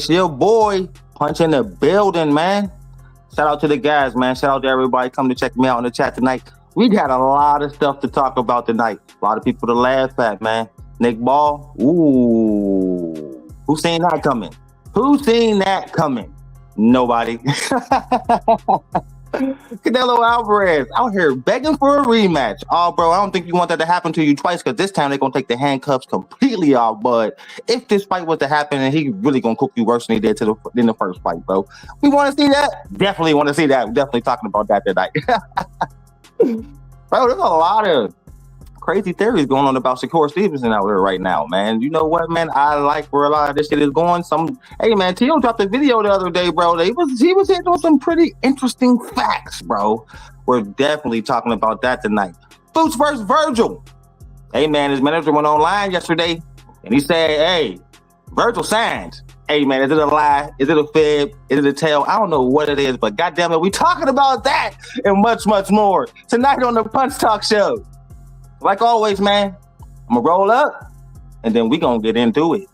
It's your boy Punch in the building, man. Shout out to the guys, man. Shout out to everybody come to check me out in the chat tonight. We got a lot of stuff to talk about tonight. A lot of people to laugh at, man. Nick Ball, ooh. Who seen that coming? Who seen that coming? Nobody. Canelo Alvarez out here begging for a rematch. Oh, bro, I don't think you want that to happen to you twice because this time they're going to take the handcuffs completely off. But if this fight was to happen, and he really going to cook you worse than he did in the first fight, bro. We want to see that? Definitely want to see that. We're definitely talking about that tonight. Bro, there's a lot of crazy theories going on about Shakur Stevenson out there right now, man. You know what, man? I like where a lot of this shit is going. Hey, man, Tio dropped a video the other day, bro. He was hitting on some pretty interesting facts, bro. We're definitely talking about that tonight. Boots versus Virgil. Hey, man, his manager went online yesterday, and he said, hey, Virgil signed. Hey, man, is it a lie? Is it a fib? Is it a tale? I don't know what it is, but goddamn it, we talking about that and much, much more tonight on the Punch Talk Show. Like always, man, I'm going to roll up, and then we going to get into it.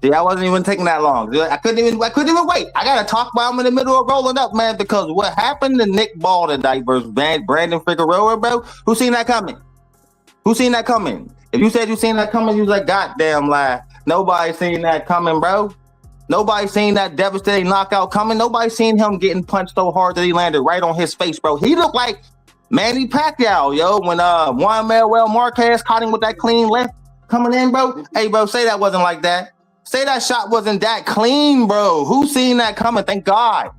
See, I wasn't even taking that long. I couldn't even wait. I gotta talk while I'm in the middle of rolling up, man, because what happened to Nick Ball tonight versus Brandon Figueroa, bro? Who seen that coming? Who seen that coming? If you said you seen that coming, you was like, goddamn lie. Nobody seen that coming, bro. Nobody seen that devastating knockout coming. Nobody seen him getting punched so hard that he landed right on his face, bro. He looked like Manny Pacquiao, yo, when Juan Manuel Marquez caught him with that clean left coming in, bro. Hey, bro, say that wasn't like that. Say that shot wasn't that clean, bro. Who seen that coming? Thank God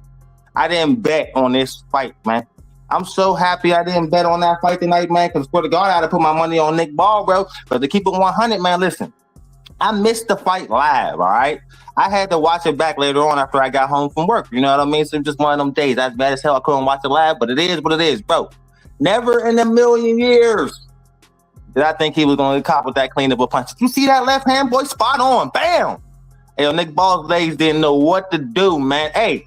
I didn't bet on this fight, man. I'm so happy I didn't bet on that fight tonight, man, because for the God, I had to put my money on Nick Ball, bro. But to keep it 100, man, listen, I missed the fight live, all right? I had to watch it back later on after I got home from work. You know what I mean? So just one of them days. That's bad as hell. I couldn't watch it live, but it is what it is, bro. Never in a million years did I think he was going to cop with that clean up a punch. You see that left hand, boy? Spot on. Bam. Hey, Nick Ball's legs didn't know what to do, man. Hey,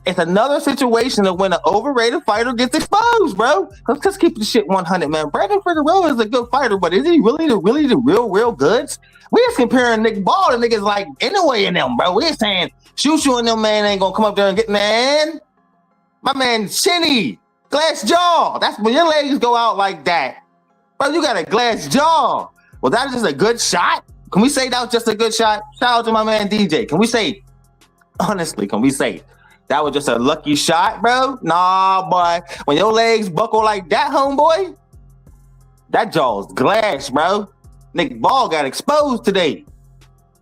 it's another situation of when an overrated fighter gets exposed, bro. Let's keep the shit 100, man. Brandon Figueroa is a good fighter, but is he really the real goods? We're just comparing Nick Ball to niggas like anyway in them, bro. We're saying shoot and them, man, ain't gonna come up there and get, man. My man, Chinny, glass jaw. That's when your legs go out like that. Bro, you got a glass jaw. Was that just a good shot? Can we say that was just a good shot? Shout out to my man DJ. Can we say, honestly, that was just a lucky shot, bro? Nah, boy. When your legs buckle like that, homeboy, that jaw's glass, bro. Nick Ball got exposed today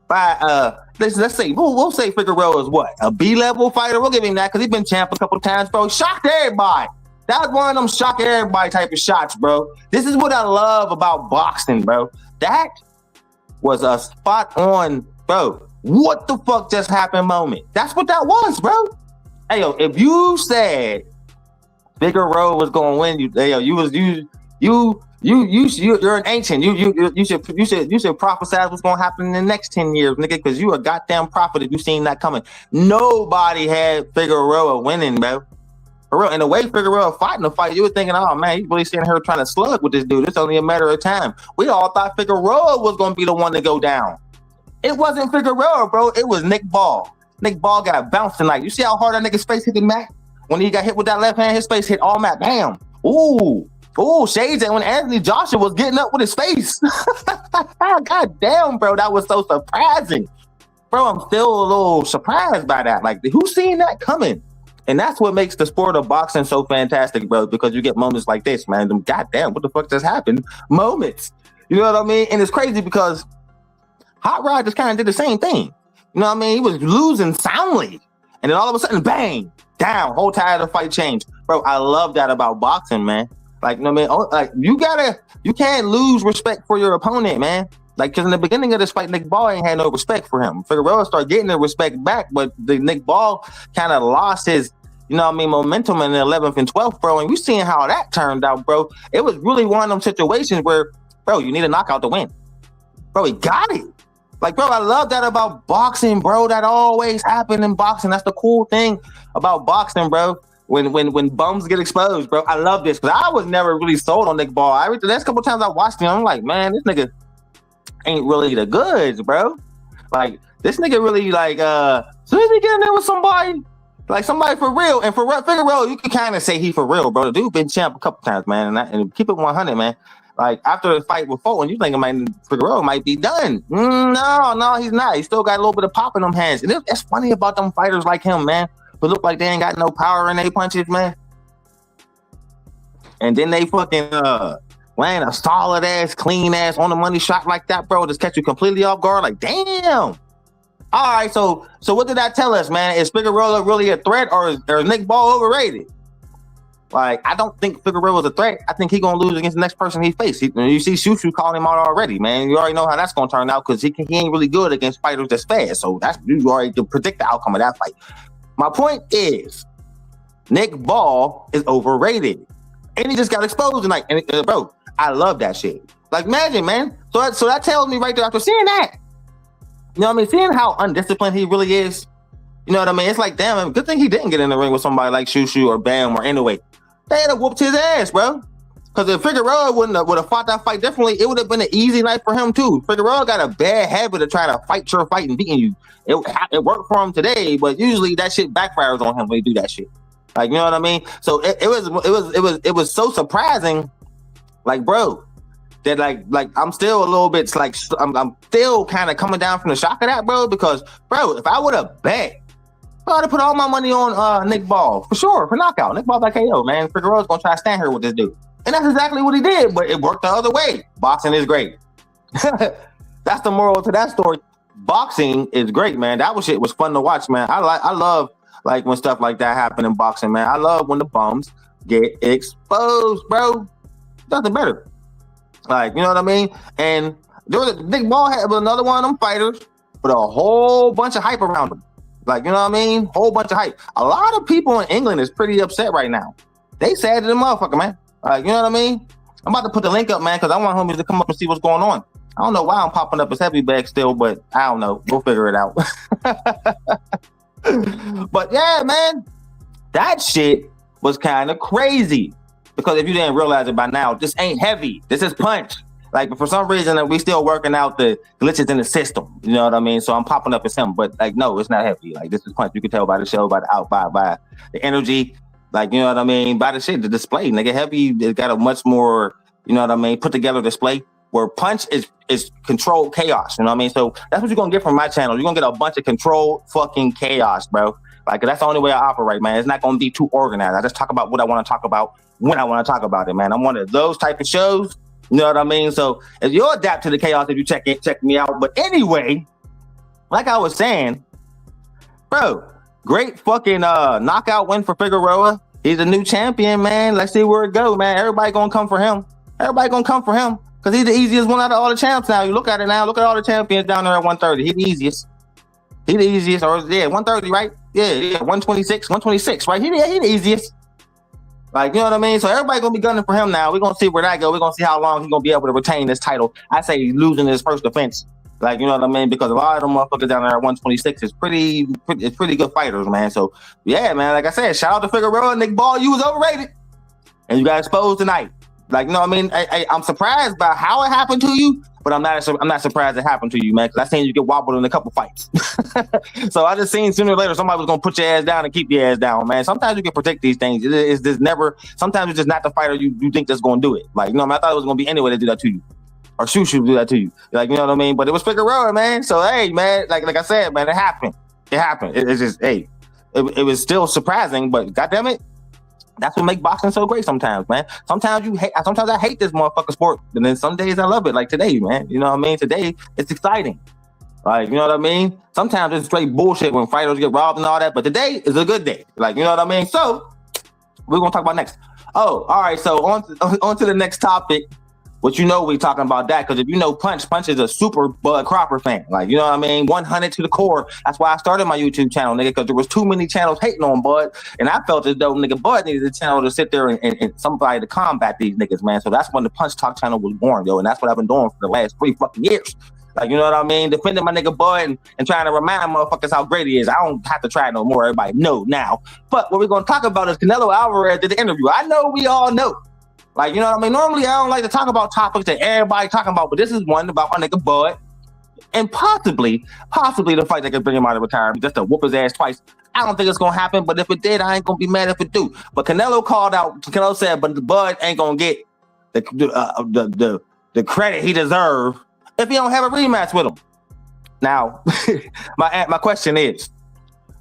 by, let's say, we'll say Figueroa is what? A B-level fighter? We'll give him that because he's been champ a couple times, bro. Shocked everybody. That was one of them shock everybody type of shots, bro. This is what I love about boxing, bro. That was a spot on, bro. What the fuck just happened moment? That's what that was, bro. Hey, yo, if you said Figueroa was gonna win, you're an ancient. You should prophesy what's gonna happen in the next 10 years, nigga, because you a goddamn prophet if you seen that coming. Nobody had Figueroa winning, bro. For real, and the way Figueroa fighting the fight, you were thinking, oh man, he's really sitting here trying to slug with this dude. It's only a matter of time. We all thought Figueroa was going to be the one to go down. It wasn't Figueroa, bro. It was Nick Ball. Nick Ball got bounced tonight. You see how hard that nigga's face hit the mat? When he got hit with that left hand, his face hit all mat. Bam. Ooh, shades. And when Anthony Joshua was getting up with his face. God damn, bro. That was so surprising. Bro, I'm still a little surprised by that. Like, who seen that coming? And that's what makes the sport of boxing so fantastic, bro, because you get moments like this, man. Them goddamn, what the fuck just happened? Moments. You know what I mean? And it's crazy because Hot Rod just kind of did the same thing. You know what I mean? He was losing soundly. And then all of a sudden, bang, down. Whole tide of the fight changed. Bro, I love that about boxing, man. Like, you know what I mean? Oh, like, you can't lose respect for your opponent, man. Like, because in the beginning of this fight, Nick Ball ain't had no respect for him. Figueroa started getting the respect back, but the Nick Ball kind of lost his you know what I mean, momentum in the 11th and 12th, bro. And you seeing how that turned out, bro. It was really one of them situations where, bro, you need a knockout to win. Bro, he got it. Like, bro, I love that about boxing, bro. That always happened in boxing. That's the cool thing about boxing, bro. When bums get exposed, bro. I love this because I was never really sold on Nick Ball. The last couple times I watched him, I'm like, man, this nigga ain't really the goods, bro. Like, this nigga really, like, soon as he get in there with somebody, like somebody for real, and for Figueroa, you can kind of say he for real, bro. The dude been champ a couple times, man, and keep it 100, man. Like, after the fight with Fulton, you think Figueroa might be done. No, he's not. He still got a little bit of pop in them hands. And that's funny about them fighters like him, man, who look like they ain't got no power in their punches, man. And then they fucking land a solid ass, clean ass, on the money shot like that, bro, just catch you completely off guard. Like, damn. All right, so what did that tell us, man? Is Figueroa really a threat, or is Nick Ball overrated? Like, I don't think Figueroa's a threat. I think he's going to lose against the next person he faces. You see Shushu calling him out already, man. You already know how that's going to turn out because he ain't really good against fighters that's fast. So you already can predict the outcome of that fight. My point is, Nick Ball is overrated. And he just got exposed tonight. And bro, I love that shit. Like, imagine, man. So that tells me right there after seeing that, you know what I mean? Seeing how undisciplined he really is. You know what I mean? It's like, damn, good thing he didn't get in the ring with somebody like Shushu or Bam or anyway. They had to whooped his ass, bro. Because if Figueroa would have fought that fight differently, it would have been an easy night for him too. Figueroa got a bad habit of trying to fight your fight and beating you. It worked for him today, but usually that shit backfires on him when he do that shit. Like, you know what I mean? So it was so surprising, like, bro, that like I'm still a little bit like I'm still kind of coming down from the shock of that, bro. Because, bro, if I would have bet, I would have put all my money on Nick Ball for sure for knockout. Nick Ball by KO, man. Figueroa's gonna try to stand here with this dude, and that's exactly what he did. But it worked the other way. Boxing is great. That's the moral to that story. Boxing is great, man. That shit was fun to watch, man. I love like when stuff like that happen in boxing, man. I love when the bums get exposed, bro. Nothing better. Like, you know what I mean? And Nick Ball had another one of them fighters with a whole bunch of hype around him. Like, you know what I mean? Whole bunch of hype. A lot of people in England is pretty upset right now. They sad to the motherfucker, man. Like, you know what I mean? I'm about to put the link up, man, because I want homies to come up and see what's going on. I don't know why I'm popping up as heavy bag still, but I don't know. We'll figure it out. But yeah, man, that shit was kind of crazy. Because if you didn't realize it by now, this ain't heavy. This is punch. Like, for some reason, we still working out the glitches in the system. You know what I mean? So I'm popping up as him, but like, no, it's not heavy. Like, this is punch. You can tell by the show, by the energy. Like, you know what I mean? By the shit, the display. Nigga, heavy, it got a much more, you know what I mean, put together display. Where punch is controlled chaos. You know what I mean? So that's what you're gonna get from my channel. You're gonna get a bunch of controlled fucking chaos, bro. Like, that's the only way I operate, man. It's not gonna be too organized. I just talk about what I want to talk about when I want to talk about it, man. I'm one of those type of shows. You know what I mean? So if you'll adapt to the chaos if you check me out. But anyway, like I was saying, bro, great fucking knockout win for Figueroa. He's a new champion, man. Let's see where it goes, man. Everybody gonna come for him. Everybody gonna come for him. Because he's the easiest one out of all the champs now. You look at it now. Look at all the champions down there at 130. He's the easiest. He the easiest. Or, yeah, 130, right? Yeah, 126, right? He the easiest. Like, you know what I mean? So everybody going to be gunning for him now. We're going to see where that goes. We're going to see how long he's going to be able to retain this title. I say losing his first defense. Like, you know what I mean? Because a lot of them motherfuckers down there at 126 is pretty good fighters, man. So, yeah, man, like I said, shout out to Figueroa. Nick Ball, you was overrated. And you got exposed tonight. Like, you know what I mean? I'm surprised by how it happened to you, but I'm not surprised it happened to you, man. Because I seen you get wobbled in a couple fights. So I just seen sooner or later somebody was gonna put your ass down and keep your ass down, man. Sometimes you can predict these things. It's just never. Sometimes it's just not the fighter you think that's gonna do it. Like, you know, I thought it was gonna be anyway to do that to you, or Shushu do that to you. Like, you know what I mean? But it was Figueroa, man. So hey, man, like I said, man, it happened. It happened. It's just hey, it was still surprising, but goddamn it. That's what makes boxing so great sometimes, man. Sometimes I hate this motherfucking sport, and then some days I love it, like today, man. You know what I mean? Today, it's exciting. Like, you know what I mean? Sometimes it's straight bullshit when fighters get robbed and all that, but today is a good day. Like, you know what I mean? So, we're going to talk about next. Oh, all right, so on to the next topic, What you know, we talking about that because if you know Punch is a super Bud Cropper fan. Like, you know what I mean? 100 to the core. That's why I started my YouTube channel, nigga, because there was too many channels hating on Bud. And I felt as though, nigga, Bud needed a channel to sit there and somebody to combat these niggas, man. So that's when the Punch Talk channel was born, yo. And that's what I've been doing for the last 3 fucking years. Like, you know what I mean? Defending my nigga Bud and trying to remind motherfuckers how great he is. I don't have to try no more. Everybody know now. But what we're going to talk about is Canelo Alvarez did the interview. I know we all know. Like, you know what I mean? Normally, I don't like to talk about topics that everybody talking about, but this is one about my nigga Bud. And possibly the fight that could bring him out of retirement, just to whoop his ass twice. I don't think it's going to happen, but if it did, I ain't going to be mad if it do. But Canelo said, but the Bud ain't going to get the credit he deserves if he don't have a rematch with him. Now, my question is,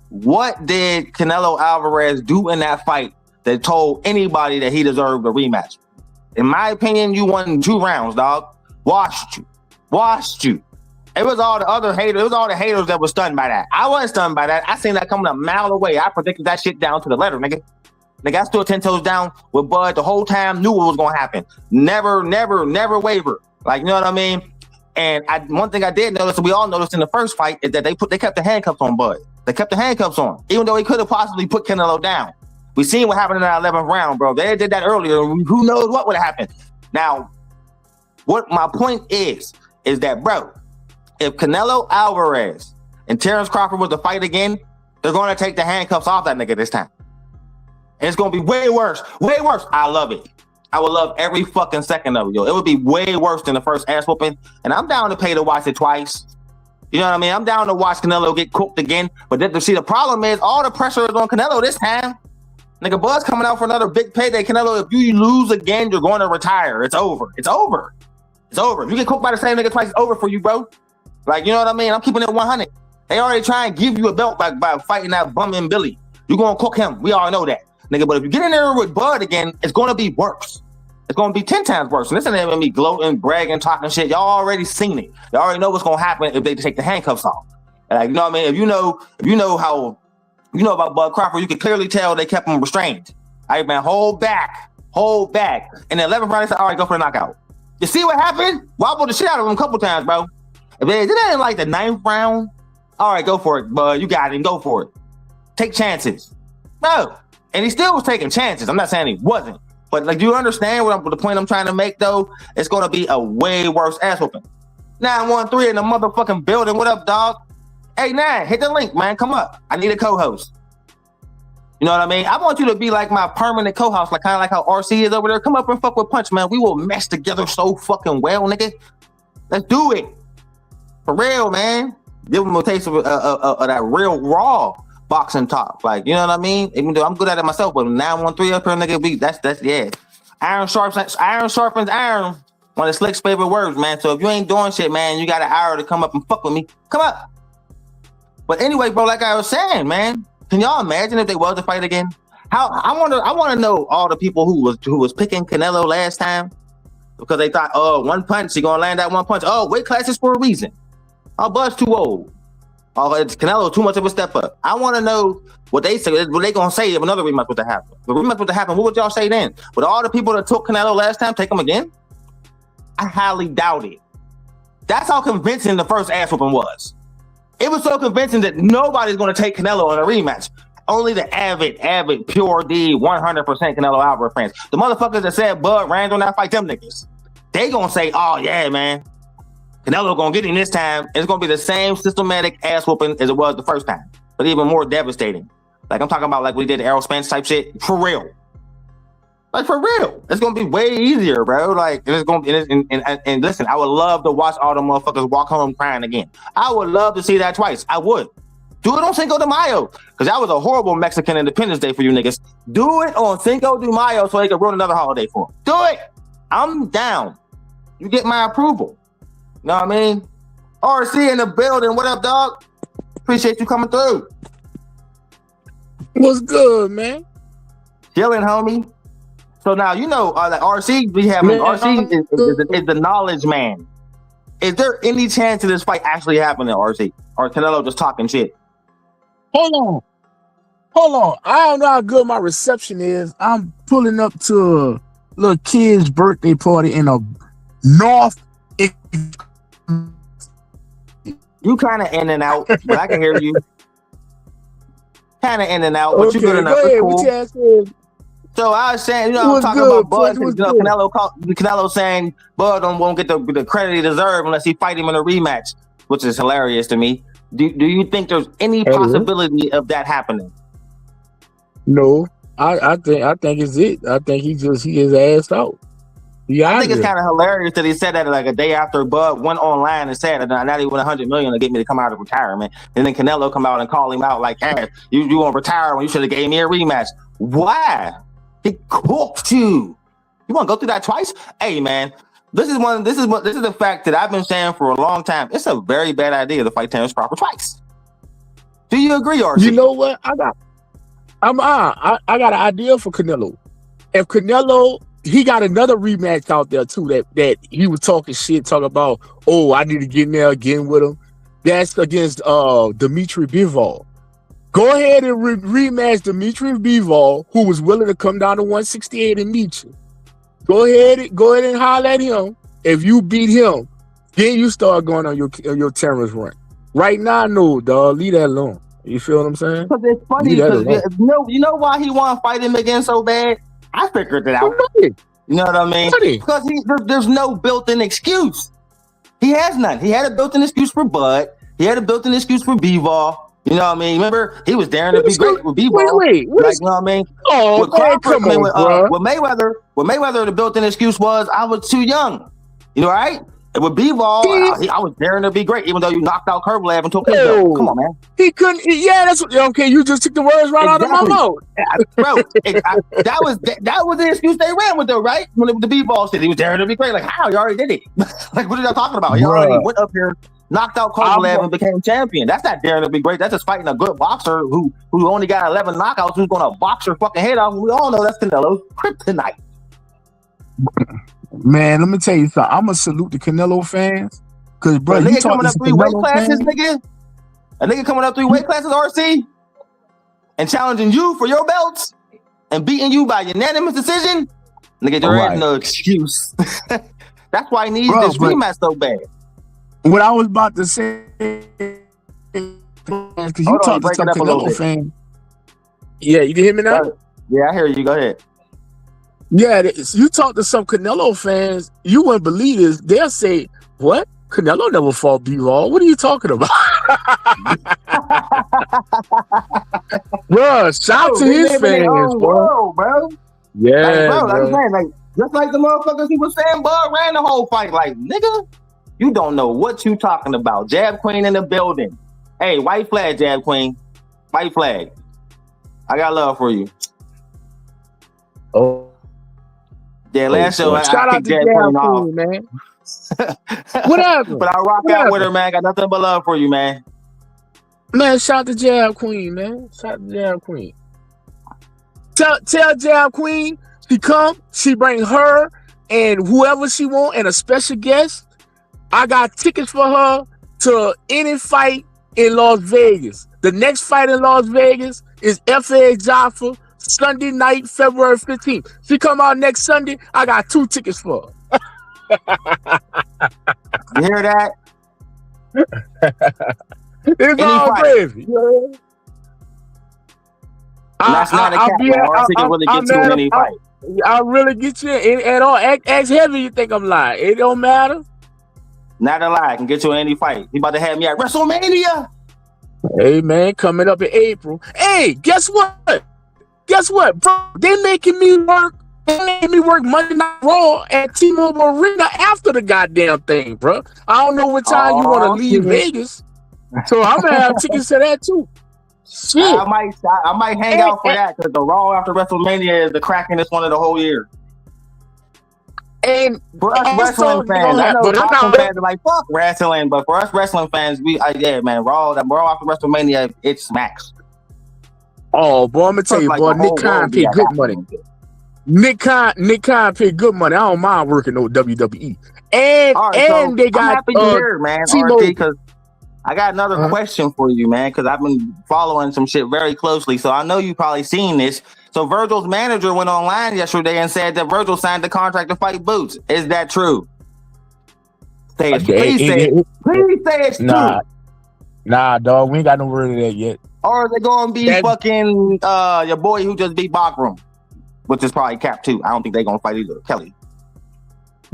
what did Canelo Alvarez do in that fight that told anybody that he deserved a rematch? In my opinion, you won 2 rounds, dog. Washed you. It was all the other haters. It was all the haters that were stunned by that. I wasn't stunned by that. I seen that coming a mile away. I predicted that shit down to the letter, nigga. Nigga, I stood 10 toes down with Bud the whole time. Knew what was gonna happen. Never wavered. Like, you know what I mean? And one thing I did notice, and we all noticed in the first fight, is that they kept the handcuffs on Bud. They kept the handcuffs on, even though he could have possibly put Canelo down. We seen what happened in that 11th round, bro. They did that earlier. Who knows what would have happened? Now, what my point is that, bro, if Canelo Alvarez and Terrence Crawford was to fight again, they're going to take the handcuffs off that nigga this time. And it's going to be way worse. Way worse. I love it. I would love every fucking second of it, yo. It would be way worse than the first ass whooping. And I'm down to pay to watch it twice. You know what I mean? I'm down to watch Canelo get cooked again. But the problem is all the pressure is on Canelo this time. Nigga, Bud's coming out for another big payday. Canelo, if you lose again, you're going to retire. It's over. If you get cooked by the same nigga twice, it's over for you, bro. Like, you know what I mean? I'm keeping it 100. They already try and give you a belt by fighting that bum and Billy. You're going to cook him. We all know that. Nigga, but if you get in there with Bud again, it's going to be worse. It's going to be 10 times worse. And this ain't me gloating, bragging, talking shit. Y'all already seen it. Y'all already know what's going to happen if they take the handcuffs off. And like, you know what I mean? If you know about Bud Crawford, you can clearly tell they kept him restrained. All right, man, hold back. In the 11th round, they said, all right, go for the knockout. You see what happened? Wobbled the shit out of him a couple times, bro. If they did that in like the 9th round, all right, go for it, Bud. You got it, go for it. Take chances. No. And he still was taking chances. I'm not saying he wasn't. But like, do you understand the point I'm trying to make, though? It's going to be a way worse ass whooping. 913 in the motherfucking building. What up, dog? Hey, 9, hit the link, man. Come up. I need a co-host. You know what I mean? I want you to be like my permanent co-host, like kind of like how RC is over there. Come up and fuck with Punch, man. We will mesh together so fucking well, nigga. Let's do it. For real, man. Give them a taste of that real raw boxing talk. Like, you know what I mean? Even though I'm good at it myself, but 913 up here, nigga, that's yeah. Iron sharpens iron. One of Slick's favorite words, man. So if you ain't doing shit, man, you got an hour to come up and fuck with me. Come up. But anyway, bro, like I was saying, man, can y'all imagine if they was to fight again? I want to know all the people who was picking Canelo last time because they thought, oh, one punch, he gonna land that one punch. Oh, weight classes for a reason. Oh, Bud's too old. Oh, it's Canelo too much of a step up. I want to know what they say. What they gonna say if another rematch was to happen? If a rematch was to happen, what would y'all say then? Would all the people that took Canelo last time take him again? I highly doubt it. That's how convincing the first ass whooping was. It was so convincing that nobody's going to take Canelo in a rematch. Only the avid, pure D, 100% Canelo Alvarez fans. The motherfuckers that said Bud ran on that fight, them niggas. They going to say, oh, yeah, man. Canelo going to get him this time. It's going to be the same systematic ass whooping as it was the first time, but even more devastating. Like, I'm talking about like we did the Errol Spence type shit. For real. Like, for real. It's going to be way easier, bro. Like, and it's going to be, and listen, I would love to watch all the motherfuckers walk home crying again. I would love to see that twice. I would. Do it on Cinco de Mayo, because that was a horrible Mexican Independence Day for you niggas. Do it on Cinco de Mayo so they can ruin another holiday for them. Do it. I'm down. You get my approval. You know what I mean? RC in the building. What up, dog? Appreciate you coming through. What's good, man? Chilling, homie. So now, you know, like RC, is the knowledge man. Is there any chance of this fight actually happening, RC? Or Canelo just talking shit? Hold on. I don't know how good my reception is. I'm pulling up to a little kid's birthday party in a North. You kind of in and out, but I can hear you. Kind of in and out, but you good enough. Go ahead. Cool. What you asking? So I was saying, I'm What's talking good, about Bud. Twitch? Canelo saying Bud won't get the credit he deserves unless he fight him in a rematch, which is hilarious to me. Do you think there's any possibility of that happening? No, I think it's it. I think he his ass out. I think it's kind of hilarious that he said that like a day after Bud went online and said, "Now he won $100 million to get me to come out of retirement." And then Canelo come out and call him out like, "Hey, you want to retire when you should have gave me a rematch? Why? He cooked you. You want to go through that twice? Hey, man, this is the fact that I've been saying for a long time. It's a very bad idea to fight Terrence Crawford twice. Do you agree, RC? You know what? I got an idea for Canelo. If Canelo, he got another rematch out there too that he was talking about, oh, I need to get in there again with him. That's against Dimitri Bivol. Go ahead and rematch Dimitri Bivol, who was willing to come down to 168 and meet you. Go ahead and holler at him. If you beat him, then you start going on your Terrence run. Right now, no, dog. Leave that alone. You feel what I'm saying? Because it's funny because you know why he want to fight him again so bad? I figured it out. You know what I mean? Because there's no built-in excuse. He has none. He had a built-in excuse for Bud. He had a built-in excuse for Bivol. You know what I mean? Remember, he was daring to be great with Bivol. Like, you know what I mean? Oh, with Crawford, with Mayweather, the built-in excuse was I was too young. You know, right? And with Bivol, I was daring to be great, even though you knocked out Kerbelev and took his belt. Come on, man. He couldn't. Yeah, that's okay. You just took the words right out of my mouth, bro. That was the excuse they ran with, though, right? When the Bivol said he was daring to be great, like how he already did it. Like what are y'all talking about? He already went up here, knocked out Kerbelev and became champion. That's not daring to be great. That's just fighting a good boxer who only got 11 knockouts, who's going to box your fucking head off. We all know that's Canelo's kryptonite. Man, let me tell you something. I'm gonna salute the Canelo fans, cause bro, you coming up 3 weight classes, nigga. A nigga coming up 3 weight classes, RC, and challenging you for your belts and beating you by unanimous decision. Nigga, there ain't no excuse. That's why he needs this rematch so bad. What I was about to say, because you talked to some Canelo fans. Yeah, you can hear me now? Yeah, I hear you. Go ahead. Yeah, you talk to some Canelo fans, you wouldn't believe this. They'll say, what? Canelo never fought Bivol. What are you talking about? Bro, shout to his fans, bro. Yeah, like just like the motherfuckers who was saying Bud ran the whole fight. Like, nigga, you don't know what you talking about. Jab Queen in the building. Hey, white flag, Jab Queen. White flag. I got love for you. Oh. Yeah, last show I kicked Jab Queen off, man. What happened? But I rock out with her, man. Got nothing but love for you, man. Man, shout to Jab Queen, man. Shout to Jab Queen. Tell Jab Queen she bring her and whoever she want and a special guest. I got tickets for her to any fight in Las Vegas. The next fight in Las Vegas is F.A. Jaffa. Sunday night, February 15th. She come out next Sunday. I got 2 tickets for her. You hear that? It's all crazy. That's not a cap. I can really get you in any fight. I'll really get you at all. Act heavy, you think I'm lying. It don't matter. Not a lie. I can get you in any fight. He about to have me at WrestleMania. Hey, man, coming up in April. Hey, guess what? Bro? They making me work. They made me work Monday Night Raw at T-Mobile Arena after the goddamn thing, bro. I don't know what time you want to leave Vegas, so I'm gonna have tickets to that too. Shit. I might hang out for that because the Raw after WrestleMania is the crackingest one of the whole year. And for us wrestling fans, I know wrestling fans are like fuck wrestling, but for us wrestling fans, Raw after WrestleMania, it smacks. Oh, boy, I'm gonna tell you, boy, Nick Khan paid good money. Nick Khan paid good money. I don't mind working no WWE. And they got I'm happy to hear, man, RT, because I got another question for you, man, because I've been following some shit very closely. So I know you probably seen this. So Virgil's manager went online yesterday and said that Virgil signed the contract to fight Boots. Is that true? say it's please say it's true. Nah, dog, we ain't got no word of that yet. Or is it gonna be fucking your boy who just beat Bakram, which is probably Cap too. I don't think they're gonna fight either. Kelly.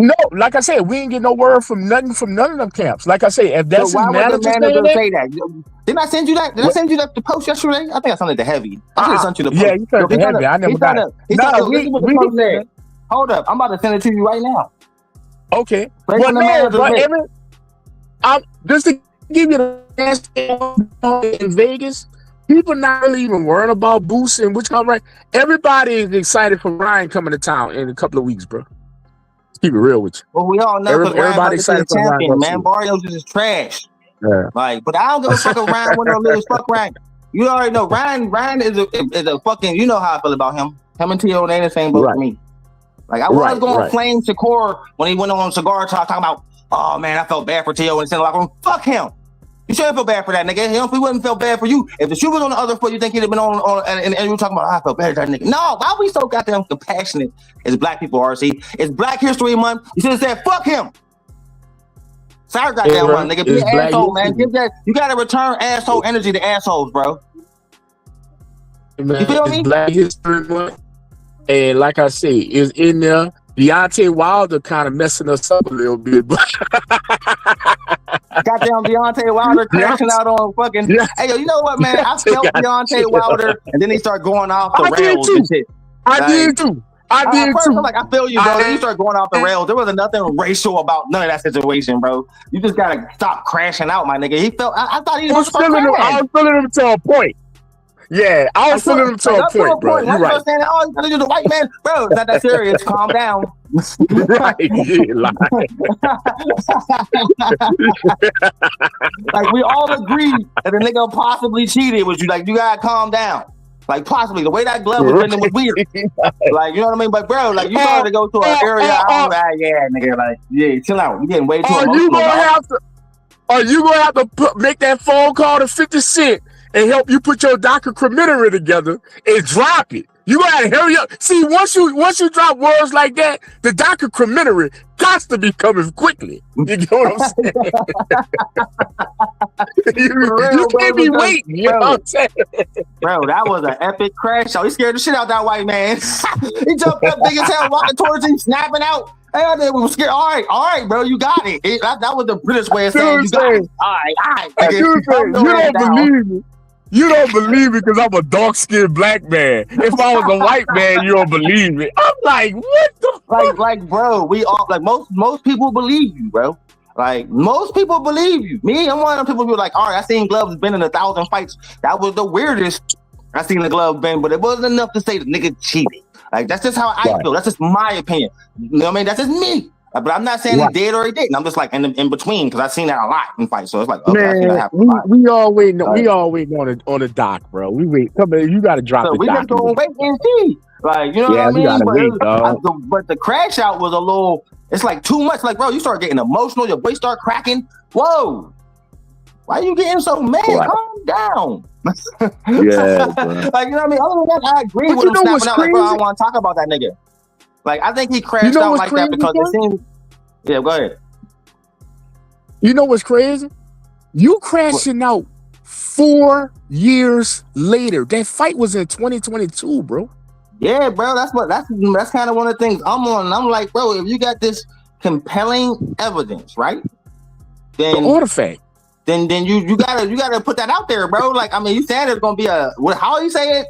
No, like I said, we ain't get no word from none of them camps. Like I said, if that's so why his would the manager say that? Didn't I send you that? Did I send you the post yesterday? I think I sent it to Heavy. I should have sent you the post. Yeah, you sent it to Heavy. I never got it. No, hold up. I'm about to send it to you right now. Okay. Well, no, but just to give you the answer in Vegas, people not really even worrying about Boost and which come right. Everybody is excited for Ryan coming to town in a couple of weeks, bro. Keep it real with you. Well, we all know everybody excited for champion, man. Barrios is trash. Yeah. Like, but I don't give a fuck if Ryan win or lose. Fuck Ryan. You already know Ryan is a fucking. You know how I feel about him. Him and T.O. they in the same boat for me. Like I was going to flame Shakur when he went on Cigar Talk talking about, oh man, I felt bad for T.O. and the locker room. Fuck him. You shouldn't feel bad for that nigga. If he wouldn't feel bad for you, if the shoe was on the other foot, you think he'd have been on and you were talking about, I felt bad for that nigga. No, why are we so goddamn compassionate as black people, RC? It's Black History Month. You should have said, fuck him. Sorry, goddamn one, nigga. Be an asshole, man. Give that. You gotta return asshole energy to assholes, bro. Man, you feel me? Black History Month, and like I say, is in there. Deontay Wilder kind of messing us up a little bit, but goddamn Deontay Wilder crashing out on fucking. Hey, yo, you know what, man? I felt Deontay Wilder, and then he started going off the rails and shit. I did too. Like, I feel you, bro. You start going off the rails. There was nothing racial about none of that situation, bro. You just gotta stop crashing out, my nigga. He felt. I thought he was feeling him. I was feeling him to a point. Yeah, I was feeling him to a point, bro. You're right. Saying, oh, you gotta do the white man, bro. It's not that serious. Calm down. Right, like we all agree that the nigga possibly cheated with you. Like you gotta calm down. Like possibly the way that glove was bending was weird. Like you know what I mean? But bro, like you started to go to an area. Yeah, nigga. Like yeah, chill out. You getting way too emotional. Are you gonna have to make that phone call to 50 Cent and help you put your documentary together and drop it? You gotta hurry up. See, once you drop words like that, the documentary got to be coming quickly. You get what I'm saying? you can't be waiting. You know what I'm saying? Bro, that was an epic crash show. He scared the shit out that white man. He jumped up big as hell, walking towards him, snapping out. Hey, we were scared. All right, bro, you got it. That was the British way of saying you got it. All right. You don't believe me. You don't believe me because I'm a dark-skinned black man. If I was a white man, you don't believe me. I'm like, what the fuck? Like, bro, we all like most people believe you, bro. Like most people believe you. Me, I'm one of them people who are like, all right, I seen gloves bend in 1,000 fights. That was the weirdest I seen the glove bend, but it wasn't enough to say the nigga cheated. Like that's just how I feel. That's just my opinion. You know what I mean? That's just me. But I'm not saying he did or he didn't. I'm just like in between because I've seen that a lot in fights. So it's like, okay, man, we all waiting on the doc, bro. We wait. Come on, you got to drop the doc. We just gonna wait and see. Like you know what I mean? But the crash out was a little. It's like too much. Like bro, you start getting emotional. Your voice start cracking. Whoa, why are you getting so mad? Calm down. Yeah, like you know what I mean. Other than that, I agree with him snapping out. Like bro, I don't want to talk about that nigga. Like I think he crashed out like that because it seemed. Yeah, go ahead. You know what's crazy? You crashing out 4 years later. That fight was in 2022, bro. Yeah, bro. That's kind of one of the things I'm on. I'm like, bro, if you got this compelling evidence, right? Then the artifact. Then you gotta put that out there, bro. Like I mean, you saying there's gonna be how you say it?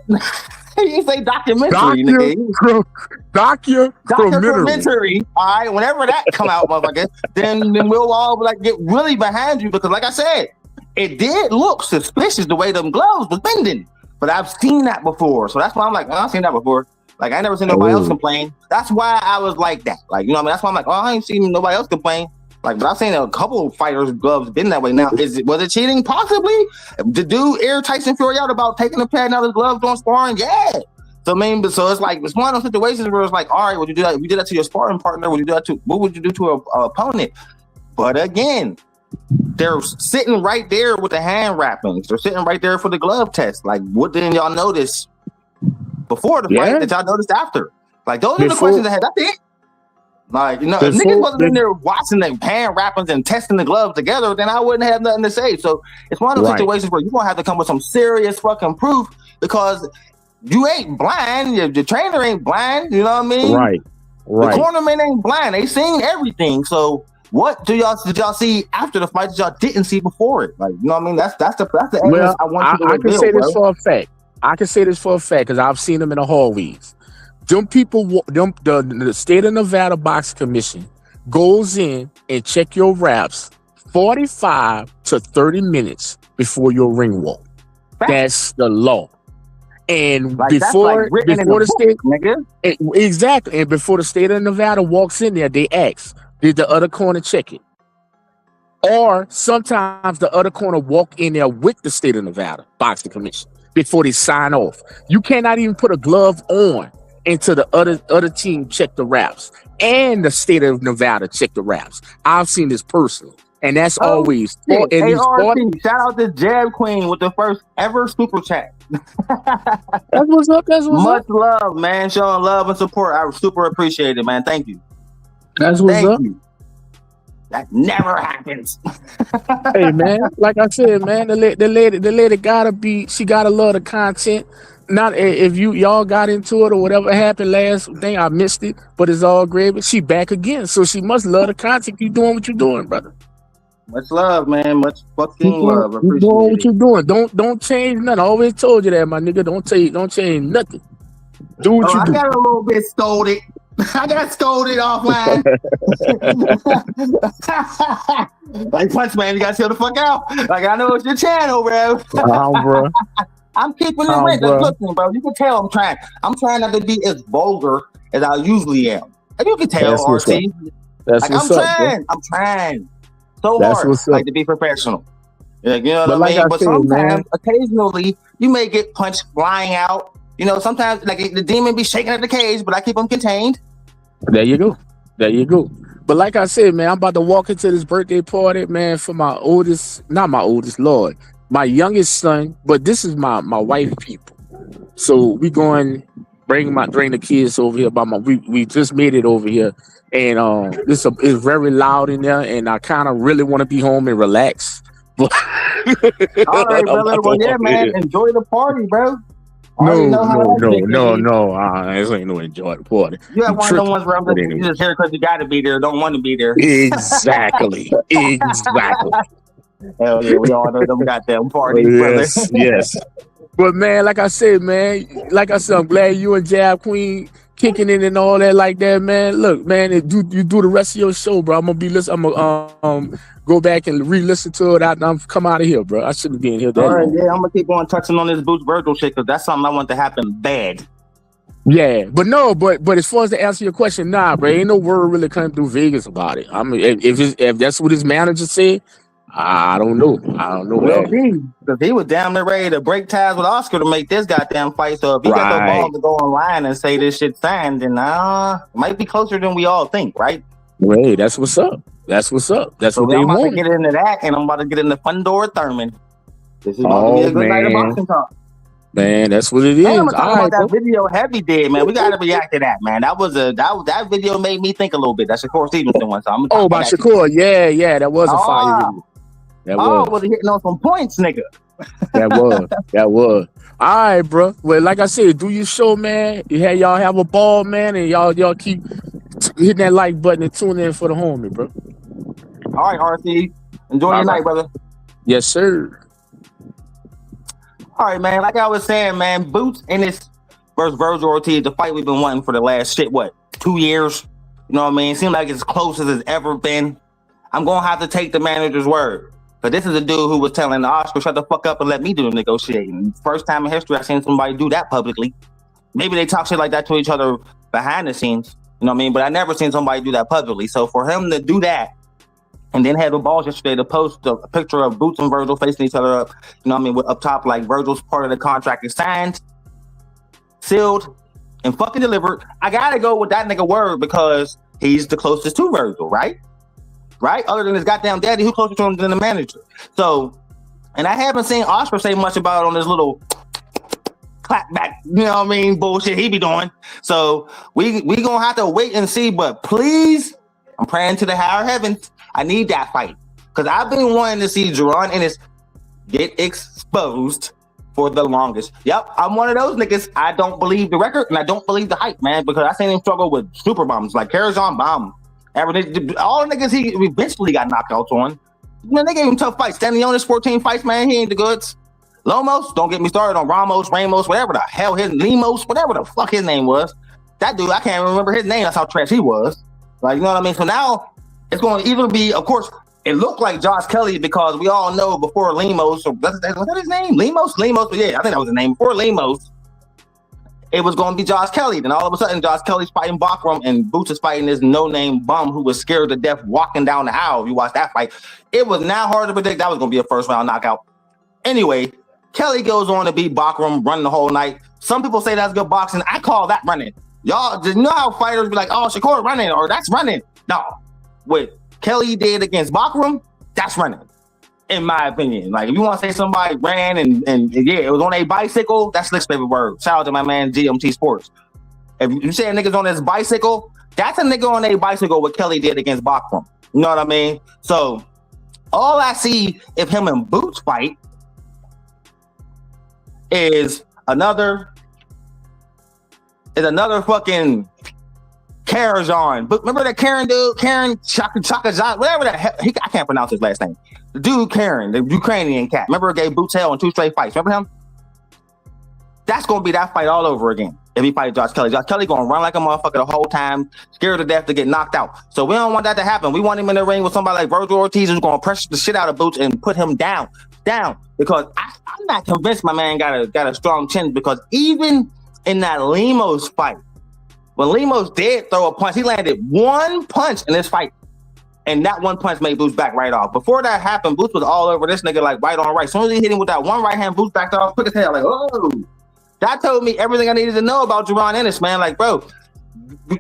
You say documentary, nigga. Documentary. All right, whenever that come out, motherfucker, then we'll all like get really behind you because, like I said, it did look suspicious the way them gloves was bending. But I've seen that before, so that's why I'm like, I've seen that before. Like I never seen nobody else complain. That's why I was like that. Like you know what I mean? That's why I'm like, oh, I ain't seen nobody else complain. Like, but I've seen a couple of fighters' gloves been that way. Now, was it cheating? Possibly. The dude air Tyson Fury out about taking a pad out of his gloves on sparring? Yeah. So I mean, so it's like it's one of those situations where it's like, all right, would you do that? If you did that to your sparring partner, would you do that to? What would you do to an opponent? But again, they're sitting right there with the hand wrappings. They're sitting right there for the glove test. Like, what didn't y'all notice before the fight that y'all noticed after? Like, those are the questions I had. That's it. Like, if niggas wasn't in there watching them pan rappers and testing the gloves together, then I wouldn't have nothing to say. So it's one of those situations where you're gonna have to come with some serious fucking proof because you ain't blind. Your trainer ain't blind. You know what I mean? Right. The cornerman ain't blind. They seen everything. So what did y'all see after the fight that y'all didn't see before it? Like, you know what I mean? That's the evidence I want you to reveal, I can say this for a fact. I can say this for a fact because I've seen them in the hallways. Them people, the state of Nevada Box Commission goes in and check your raps 45 to 30 minutes before your ring walk. That's the law. And before the state, nigga. Exactly. And before the state of Nevada walks in there, they ask, did the other corner check it? Or sometimes the other corner walk in there with the state of Nevada Boxing Commission before they sign off. You cannot even put a glove on until the other team check the raps and the state of Nevada check the raps. I've seen this personally. And that's always ART, shout out to Jab Queen with the first ever super chat. That's what's up. Much love, man. Showing love and support. I super appreciate it, man. Thank you. That's what's up. You. That never happens. Hey, man, like I said, man, the lady gotta be. She gotta love the content. Not if y'all got into it or whatever happened last thing, I missed it, but it's all great. But she back again, so she must love the content. You doing what you doing, brother. Much love, man. Much fucking love. You doing what you doing. Don't change nothing. I always told you that, my nigga. Don't change nothing. Do what you do. I got a little bit scolded. I got scolded offline. Like, Punch Man, you gotta chill the fuck out. Like, I know it's your channel, bro. Bro. I'm keeping it real. Listen, bro, you can tell I'm trying not to be as vulgar as I usually am. And you can tell, RC. I'm trying so hard, like, to be professional. Like, you know what I mean? But sometimes, occasionally, you may get punched flying out. You know, sometimes, like, the demon be shaking at the cage, but I keep him contained. There you go. But like I said, man, I'm about to walk into this birthday party, man, for my youngest son, but this is my wife people. So we going bring the kids over here. We just made it over here, and it's very loud in there, and I kind of really want to be home and relax. All right, brother. Well, yeah, man, enjoy the party, bro. No. This ain't no enjoy the party. You have one of the ones where you just here because you got to be there, don't want to be there. Exactly. Hell yeah, we all know them goddamn parties, brother. Yes. But man, like I said, I'm glad you and Jab Queen kicking in and all that like that, man. Look, man, you do the rest of your show, bro. I'm gonna go back and re-listen to it. I'm come out of here, bro. I shouldn't be in here. All right, yeah, I'm gonna keep on touching on this Boots Virgil shit because that's something I want to happen bad. Yeah, but as far as to answer your question, nah, bro, ain't no word really coming through Vegas about it. I mean, if that's what his manager said, I don't know. Well, because he was damn near ready to break ties with Oscar to make this goddamn fight. So if he got the ball to go online and say this shit signed, then it might be closer than we all think, right? Hey, that's what's up. That's what they want. I'm about to get into that, and I'm about to get into Fundora Thurman. This is about to be a good night of boxing talk. Man, that's what it is. I'm talking about that video Heavy did, man. We got to react to that, man. That video made me think a little bit. That's Shakur Stevenson one. So I'm about Shakur. Yeah, that was a fire video. Was he hitting on some points, nigga? That was. All right, bro. Well, like I said, do your show, man. Y'all have a ball, man, and y'all keep hitting that like button and tune in for the homie, bro. All right, RC. Enjoy your night, brother. Yes, sir. All right, man. Like I was saying, man, Boots and this versus Virgil Ortiz, the fight we've been wanting for the last 2 years? You know what I mean? Seems like it's as close as it's ever been. I'm gonna have to take the manager's word. But this is a dude who was telling Oscar, shut the fuck up and let me do the negotiating. First time in history I've seen somebody do that publicly. Maybe they talk shit like that to each other behind the scenes. You know what I mean? But I never seen somebody do that publicly. So for him to do that and then have the balls yesterday to post a picture of Boots and Virgil facing each other up, you know what I mean, with up top, like Virgil's part of the contract is signed, sealed, and fucking delivered. I gotta go with that nigga word because he's the closest to Virgil, right? Right? Other than his goddamn daddy, who closer to him than the manager? So, and I haven't seen Oscar say much about it on this little clap back, you know what I mean, bullshit he be doing. So we gonna have to wait and see. But please, I'm praying to the higher heavens. I need that fight because I've been wanting to see Jerron Ennis get exposed for the longest. Yep, I'm one of those niggas. I don't believe the record and I don't believe the hype, man, because I seen him struggle with super bombs like Karazhan Bomb. All the niggas he eventually got knocked out on. Man, they gave him tough fights. Stanley 14 fights, man. He ain't the goods. Lomos, don't get me started on Ramos, whatever the hell his Lemos, whatever the fuck his name was. That dude, I can't remember his name. That's how trash he was. Like, you know what I mean? So now it's going to either be, of course, it looked like Josh Kelly because we all know before Lemos, or was that his name? Lemos? But yeah, I think that was the name. Before Lemos, it was going to be Josh Kelly. Then all of a sudden, Josh Kelly's fighting Bakram and Boots is fighting this no-name bum who was scared to death walking down the aisle. If you watch that fight, it was now hard to predict that was going to be a first-round knockout. Anyway, Kelly goes on to beat Bakram, run the whole night. Some people say that's good boxing. I call that running. Y'all just know how fighters be like, oh, Shakur running, or that's running. No. What Kelly did against Bakram, that's running. In my opinion, like if you want to say somebody ran and yeah, it was on a bicycle, that's Slick's favorite word. Shout out to my man GMT Sports. If you say a nigga's on his bicycle, that's a nigga on a bicycle what Kelly did against Bakram. You know what I mean? So all I see if him and Boots fight is another fucking Karazhan. But remember that Karen dude, Chaka, whatever the hell, I can't pronounce his last name. The dude Karen, the Ukrainian cat. Remember, gave Boots hell in 2 straight fights. Remember him? That's gonna be that fight all over again. If he fights Josh Kelly, gonna run like a motherfucker the whole time, scared to death to get knocked out. So we don't want that to happen. We want him in the ring with somebody like Virgil Ortiz who's gonna pressure the shit out of Boots and put him down. Because I'm not convinced my man got a strong chin. Because even in that Lemos fight, when Lemos did throw a punch, he landed one punch in this fight. And that one punch made Boots back right off. Before that happened, Boots was all over this nigga like right on right. As soon as he hit him with that one right hand, Boots backed off quick as hell. Like, oh, that told me everything I needed to know about Jerron Ennis, man. Like, bro,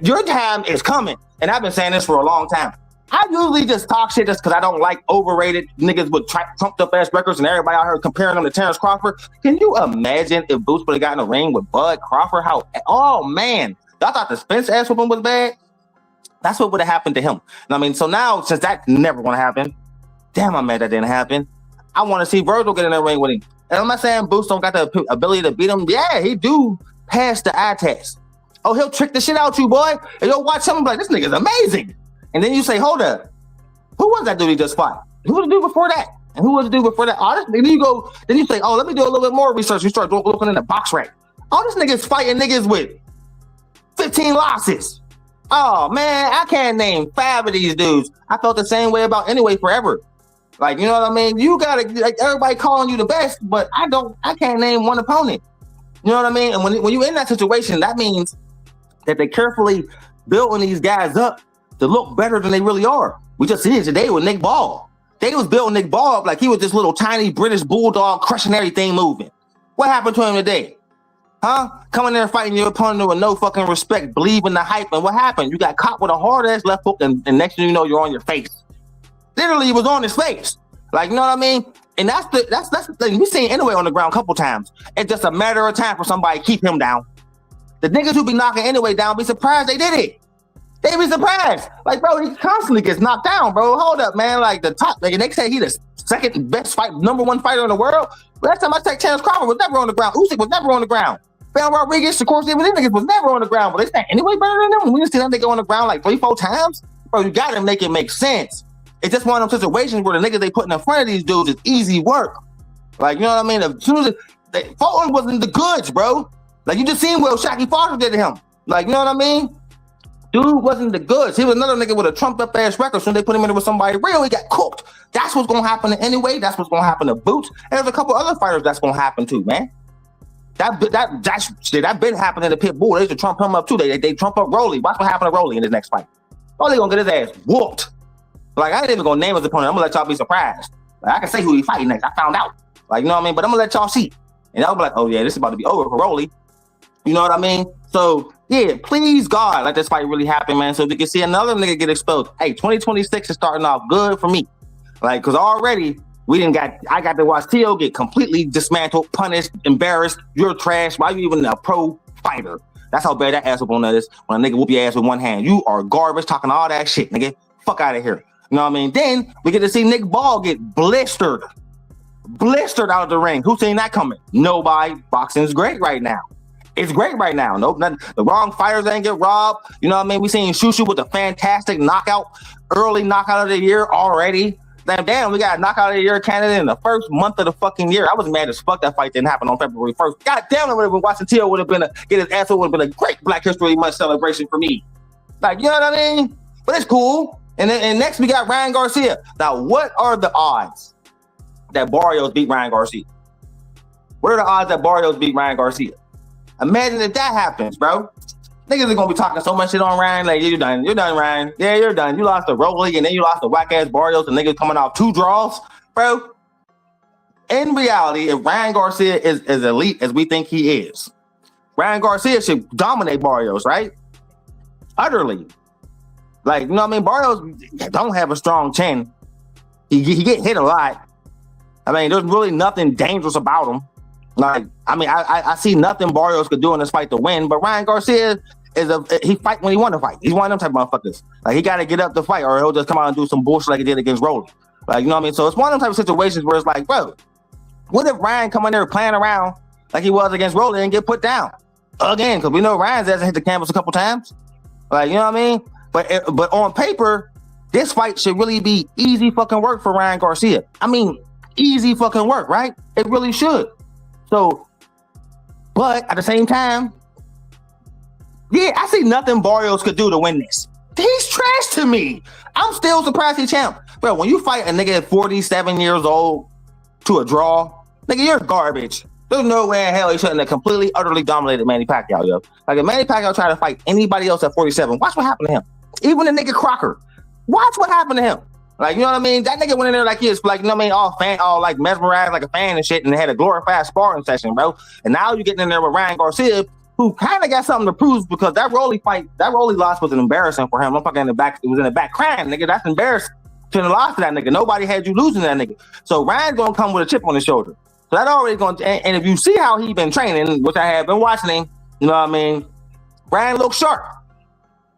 your time is coming. And I've been saying this for a long time. I usually just talk shit just because I don't like overrated niggas with trumped up ass records and everybody out here comparing them to Terrence Crawford. Can you imagine if Boots would have gotten in the ring with Bud Crawford? Oh, man. Y'all thought the Spence ass whooping was bad? That's what would have happened to him. I mean, so now, since that's never going to happen, damn, I'm mad that didn't happen. I want to see Virgil get in the ring with him. And I'm not saying Boots don't got the ability to beat him. Yeah, he do pass the eye test. Oh, he'll trick the shit out you, boy. And you'll watch him and be like, this nigga's amazing. And then you say, hold up. Who was that dude he just fought? Who was the dude before that? And who was the dude before that? Oh, then you say, oh, let me do a little bit more research. You start looking in the box rack. Oh, this nigga's fighting niggas with 15 losses. Oh, man, I can't name 5 of these dudes. I felt the same way about Anyway forever. Like, you know what I mean? You gotta, like, everybody calling you the best, but I can't name one opponent. You know what I mean? And when you're in that situation, that means that they carefully building these guys up to look better than they really are. We just see it today with Nick Ball. They was building Nick Ball up like he was this little tiny British bulldog crushing everything moving. What happened to him today? Huh? Coming there fighting your opponent with no fucking respect, believing the hype, and what happened? You got caught with a hard ass left hook, and next thing you know, you're on your face. Literally, it was on his face. Like, you know what I mean? And that's the thing. We seen Anyway on the ground a couple times. It's just a matter of time for somebody to keep him down. The niggas who be knocking Anyway down be surprised they did it. They be surprised. Like, bro, he constantly gets knocked down, bro. Hold up, man. Like, the top, like, they say he the second best number 1 fighter in the world. Last time I checked, Terrence Crawford was never on the ground. Usyk was never on the ground. Bam Rodriguez, of course, even them niggas was never on the ground. But they say Anyway better than them. We just see them nigga on the ground like 3-4 times. Bro, you gotta make it make sense. It's just one of them situations where the niggas they putting in front of these dudes is easy work. Like, you know what I mean? As soon as Fulton wasn't the goods, bro. Like, you just seen what Shaki Foster did to him. Like, you know what I mean? Dude wasn't the goods. He was another nigga with a trumped up ass record. So they put him in there with somebody real, he got cooked. That's what's gonna happen to Anyway. That's what's gonna happen to Boots. And there's a couple other fighters that's gonna happen too, man. That been happening to Pitbull. They used to trump him up too. They trump up Rolly. Watch what happened to Rolly in his next fight. Rolly gonna get his ass whooped. Like, I ain't even gonna name his opponent. I'm gonna let y'all be surprised. Like, I can say who he fighting next. I found out. Like, you know what I mean? But I'm gonna let y'all see. And I'll be like, oh yeah, this is about to be over for Rolly. You know what I mean? So yeah, please God, let this fight really happen, man. So we can see another nigga get exposed. Hey, 2026 is starting off good for me. Like, cause already I got to watch Tio get completely dismantled, punished, embarrassed. You're trash. Why are you even a pro fighter? That's how bad that ass whoop on that is. When a nigga whoop your ass with one hand, you are garbage, talking all that shit, nigga. Fuck out of here. You know what I mean? Then we get to see Nick Ball get blistered out of the ring. Who's seen that coming? Nobody. Boxing's great right now. It's great right now. Nope, nothing. The wrong fighters ain't get robbed. You know what I mean? We seen Shushu with a fantastic early knockout of the year already. Damn, we got a knockout of the year candidate in the first month of the fucking year. I was mad as fuck that fight didn't happen on February 1st. God damn, it would have been watching Tio would have been get his ass would have been a great Black History Month celebration for me. Like, you know what I mean? But it's cool. And next we got Ryan Garcia. Now, what are the odds that Barrios beat Ryan Garcia? What are the odds that Barrios beat Ryan Garcia? Imagine if that happens, bro. Niggas are gonna be talking so much shit on Ryan. Like, you're done, Ryan. Yeah, you're done. You lost to Rolly, and then you lost to whack ass Barrios, and niggas coming off 2 draws, bro. In reality, if Ryan Garcia is as elite as we think he is, Ryan Garcia should dominate Barrios, right? Utterly. Like, you know what I mean? Barrios don't have a strong chin. He get hit a lot. I mean, there's really nothing dangerous about him. Like, I mean, I see nothing Barrios could do in this fight to win, but Ryan Garcia he fight when he want to fight. He's one of them type of motherfuckers. Like, he got to get up to fight, or he'll just come out and do some bullshit like he did against Rolly. Like, you know what I mean? So it's one of them type of situations where it's like, bro, what if Ryan come in there playing around like he was against Rolly and get put down again? Because we know Ryan's hasn't hit the canvas a couple times. Like, you know what I mean? But on paper, this fight should really be easy fucking work for Ryan Garcia. I mean, easy fucking work, right? It really should. So, but at the same time, yeah, I see nothing Barrios could do to win this. He's trash to me. I'm still surprised he's champ. Bro, when you fight a nigga at 47 years old to a draw, nigga, you're garbage. There's no way in hell he shouldn't have completely, utterly dominated Manny Pacquiao, yo. Like, if Manny Pacquiao tried to fight anybody else at 47, watch what happened to him. Even the nigga Crocker. Watch what happened to him. Like, you know what I mean? That nigga went in there like he was, like, you know what I mean, all like mesmerized like a fan and shit, and had a glorified sparring session, bro. And now you're getting in there with Ryan Garcia, who kind of got something to prove, because that Rolly loss was an embarrassing for him. I'm fucking in the back, it was in the back crying, nigga. That's embarrassing. To the loss to that nigga. Nobody had you losing that nigga. So Ryan's gonna come with a chip on his shoulder. So that already going, and if you see how he been training, which I have been watching him, you know what I mean? Ryan looks sharp.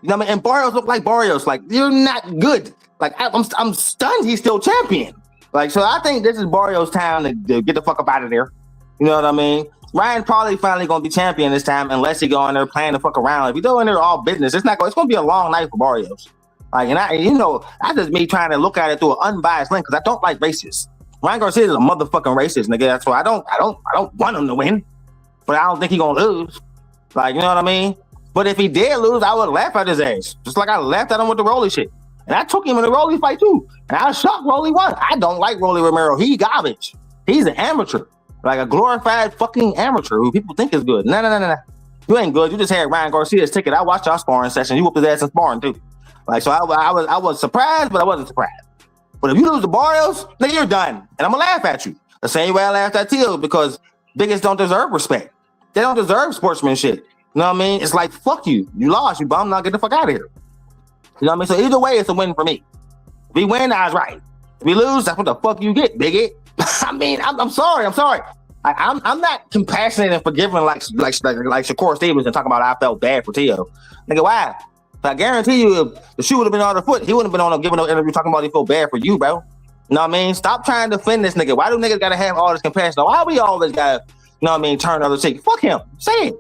You know what I mean? And Barrios look like Barrios. Like, you're not good. Like, I'm stunned he's still champion. Like, so I think this is Barrios' time to get the fuck up out of there. You know what I mean? Ryan probably finally gonna be champion this time, unless he go in there playing the fuck around. If he go in there all business, it's gonna be a long night for Barrios. Like, and that's just me trying to look at it through an unbiased lens, because I don't like racists. Ryan Garcia is a motherfucking racist, nigga. That's why I don't want him to win, but I don't think he gonna lose. Like, you know what I mean? But if he did lose, I would laugh at his ass, just like I laughed at him with the Rolly shit. And I took him in the Rolly fight too, and I was shocked Rolly won. I don't like Rolly Romero. He garbage. He's an amateur, like a glorified fucking amateur who people think is good. No. You ain't good. You just had Ryan Garcia's ticket. I watched y'all sparring session. You whooped his ass in sparring too. Like, so I was surprised, but I wasn't surprised. But if you lose to Barrios, nigga, you're done. And I'm gonna laugh at you. The same way I laughed at Teal, because biggest don't deserve respect. They don't deserve sportsmanship. You know what I mean? It's like, fuck you. You lost, you bum, now get the fuck out of here. You know what I mean? So either way, it's a win for me. If we win, I was right. If we lose, that's what the fuck you get, bigot. I mean, I'm sorry. I'm not compassionate and forgiving like Shakur Stevens and talking about I felt bad for Teal. Nigga, why? I guarantee you, if the shoe would have been on the foot, he wouldn't have been on giving no interview talking about he feel bad for you, bro. You know what I mean? Stop trying to defend this nigga. Why do niggas gotta have all this compassion? Why we always gotta, you know what I mean, turn the other cheek? Fuck him. Say it.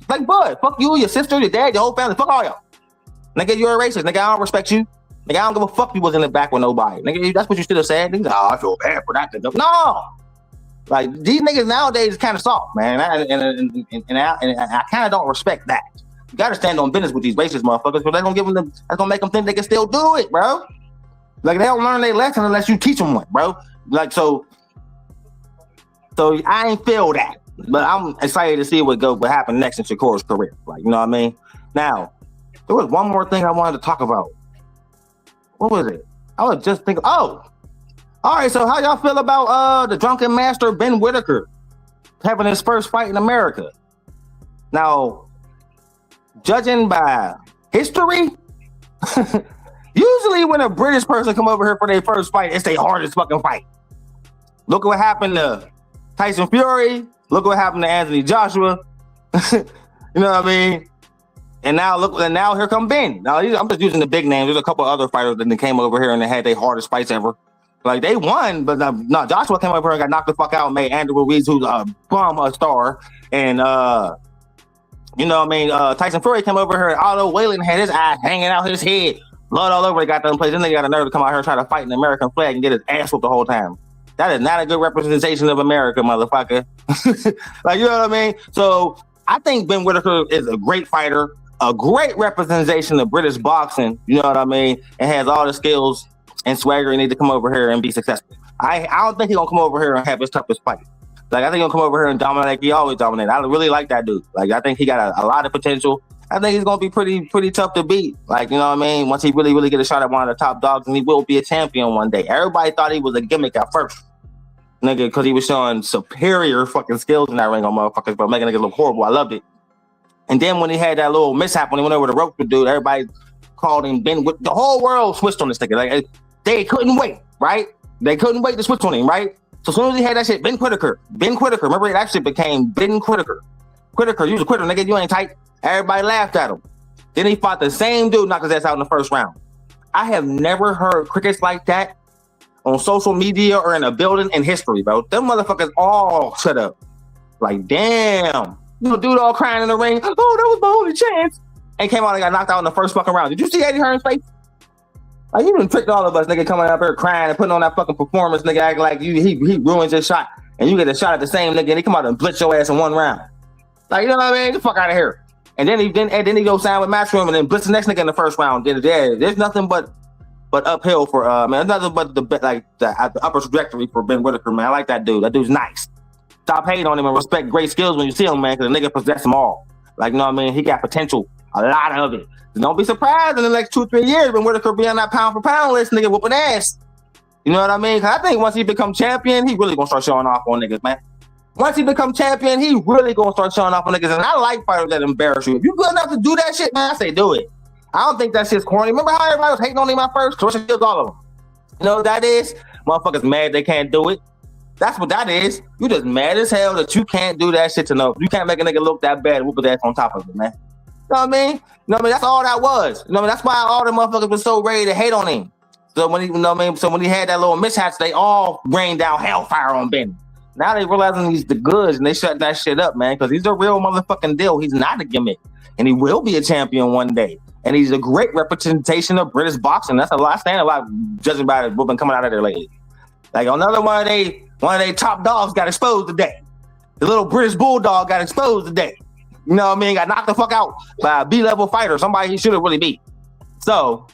Like, bud, fuck you, your sister, your dad, your whole family. Fuck all y'all. Nigga, you're a racist. Nigga, I don't respect you. Nigga, I don't give a fuck you was in the back with nobody. Nigga, that's what you should have said. Nigga, I feel bad for that nigga. No. Like, these niggas nowadays is kind of soft, man. And I kind of don't respect that. You gotta stand on business with these racist motherfuckers, but that's gonna make them think they can still do it, bro. Like, they don't learn their lesson unless you teach them one, bro. Like, so I ain't feel that, but I'm excited to see what happen next in Shakur's career. Like, you know what I mean? Now, there was one more thing I wanted to talk about. What was it? I was just thinking, all right, so how y'all feel about the drunken master Ben Whitaker having his first fight in America? Now, judging by history, usually when a British person come over here for their first fight, it's their hardest fucking fight. Look what happened to Tyson Fury. Look what happened to Anthony Joshua. You know what I mean? And now here come Ben. Now I'm just using the big names. There's a couple other fighters that came over here and they had their hardest fights ever. Like they won, but no, Joshua came over here and got knocked the fuck out and made Andrew Ruiz, who's a star. And you know what I mean? Tyson Fury came over here and Otto Whalen had his eye hanging out his head. Blood all over the goddamn place. Then they got a nerve to come out here and try to fight an American flag and get his ass whooped the whole time. That is not a good representation of America, motherfucker. Like, you know what I mean? So I think Ben Whittaker is a great fighter, a great representation of British boxing, you know what I mean? And has all the skills and swagger he needs to come over here and be successful. I don't think he's going to come over here and have his toughest fight. Like, I think he'll come over here and dominate like he always dominated. I really like that dude. Like, I think he got a lot of potential. I think he's going to be pretty tough to beat. Like, you know what I mean? Once he really get a shot at one of the top dogs, and he will be a champion one day. Everybody thought he was a gimmick at first. Nigga, because he was showing superior fucking skills in that ring on motherfuckers, but making niggas look horrible. I loved it. And then when he had that little mishap when he went over the rope with the dude, everybody called him Ben. The whole world switched on this nigga. Like, they couldn't wait, right? They couldn't wait to switch on him, right? So as soon as he had that shit, Ben Whittaker. Remember, it actually became Ben Whittaker. Whittaker, you was a quitter, nigga. You ain't tight. Everybody laughed at him. Then he fought the same dude, knocked his ass out in the first round. I have never heard crickets like that on social media or in a building in history, bro. Them motherfuckers all shut up. Like, damn. You know, dude all crying in the ring. Oh, that was my only chance. And came out and got knocked out in the first fucking round. Did you see Eddie Hearn's face? Like, you done tricked all of us, nigga, coming up here crying and putting on that fucking performance, nigga, acting like he ruins your shot. And you get a shot at the same nigga and he come out and blitz your ass in one round. Like, you know what I mean? Get the fuck out of here. And then he go sign with Matchroom and then blitz the next nigga in the first round. Then there's nothing but uphill for man. Nothing but the upper trajectory for Ben Whittaker, man. I like that dude. That dude's nice. Stop hating on him and respect great skills when you see him, man, because the nigga possess them all. Like, you know what I mean? He got potential, a lot of it. Don't be surprised in the next 2-3 years when Whittaker be on that pound for pound list, nigga, whooping ass. You know what I mean? Because I think once he become champion, he really gonna start showing off on niggas, man. Once he become champion, he really gonna start showing off on niggas. And I like fighters that embarrass you. If you good enough to do that shit, man, I say do it. I don't think that shit's corny. Remember how everybody was hating on him at first? Crushing kills all of them. You know what that is? Motherfuckers mad they can't do it. That's what that is. You just mad as hell that you can't do that shit to know. You can't make a nigga look that bad and whoop his ass on top of it, man. You know what I mean? You know what I mean? That's all that was. You know what I mean? That's why all the motherfuckers were so ready to hate on him. So when he, you know what I mean? So when he had that little mishaps, they all rained down hellfire on Ben. Now they realizing he's the goods and they shut that shit up, man, because he's a real motherfucking deal. He's not a gimmick. And he will be a champion one day. And he's a great representation of British boxing. That's a lot, saying a lot, judging by what's been coming out of there lately. Like another one of they top dogs got exposed today. The little British bulldog got exposed today. You know what I mean? Got knocked the fuck out by a B-level fighter, somebody he should have really beat. So,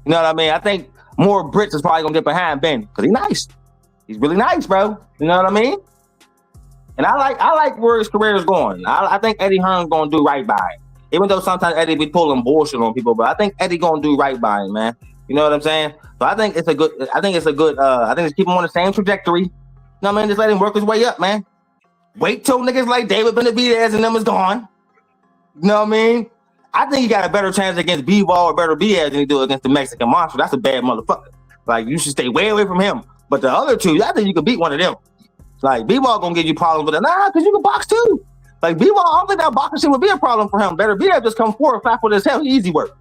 you know what I mean? I think more Brits is probably gonna get behind Ben because he's nice. He's really nice, bro. You know what I mean? And I like where his career is going. I think Eddie Hearn's gonna do right by him. Even though sometimes Eddie be pulling bullshit on people, but I think Eddie gonna do right by him, man. You know what I'm saying? So I think it's a good just keep him on the same trajectory. You know what I mean? Just let him work his way up, man. Wait till niggas like David Benavidez and them is gone. You know what I mean? I think he got a better chance against B-Ball or better Diaz than he do against the Mexican Monster. That's a bad motherfucker. Like, you should stay way away from him. But the other two, I think you can beat one of them. Like, B-Ball gonna give you problems with it. Nah, because you can box too. Like, B-Ball, I don't think that boxing shit would be a problem for him. Better Diaz just come forward, flat foot as hell, easy work.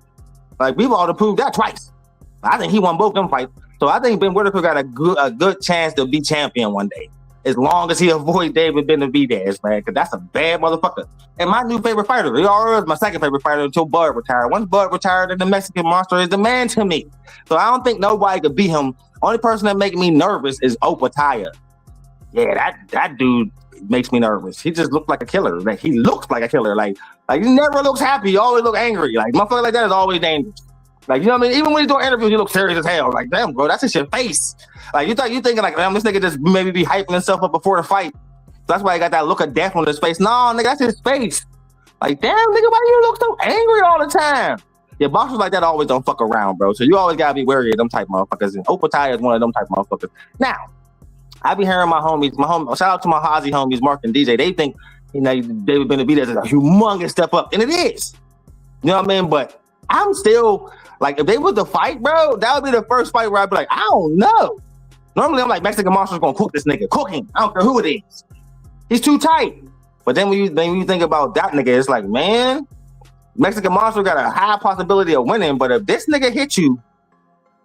Like, B-Ball to prove that twice. I think he won both them fights. So I think Ben Whittaker got a good chance to be champion one day. As long as he avoids David Benavidez, man, because that's a bad motherfucker. And my new favorite fighter, he already was my second favorite fighter until Bud retired. Once Bud retired, then the Mexican Monster is the man to me. So I don't think nobody could beat him. Only person that makes me nervous is Opataya. Yeah, that dude makes me nervous. He just looks like a killer. Like, he looks like a killer. Like he never looks happy. He always looks angry. Like, motherfucker like that is always dangerous. Like, you know what I mean? Even when he's doing interviews, he looks serious as hell. Like, damn, bro, that's just your face. Like, you thinking like, damn, this nigga just maybe be hyping himself up before the fight. That's why he got that look of death on his face. No, nigga, that's his face. Like, damn, nigga, why you look so angry all the time? Yeah, boxers like that always don't fuck around, bro. So you always gotta be wary of them type motherfuckers. And Opataya is one of them type motherfuckers. Now, I be hearing my homies, shout out to my Hazy homies, Mark and DJ. They think, you know, David Benavidez is a humongous step up, and it is. You know what I mean? But I'm still like, if they was to fight, bro, that would be the first fight where I'd be like, I don't know. Normally, I'm like, Mexican Monster's gonna cook this nigga. Cook him. I don't care who it is. He's too tight. But then when you think about that nigga, it's like, man, Mexican Monster got a high possibility of winning. But if this nigga hit you,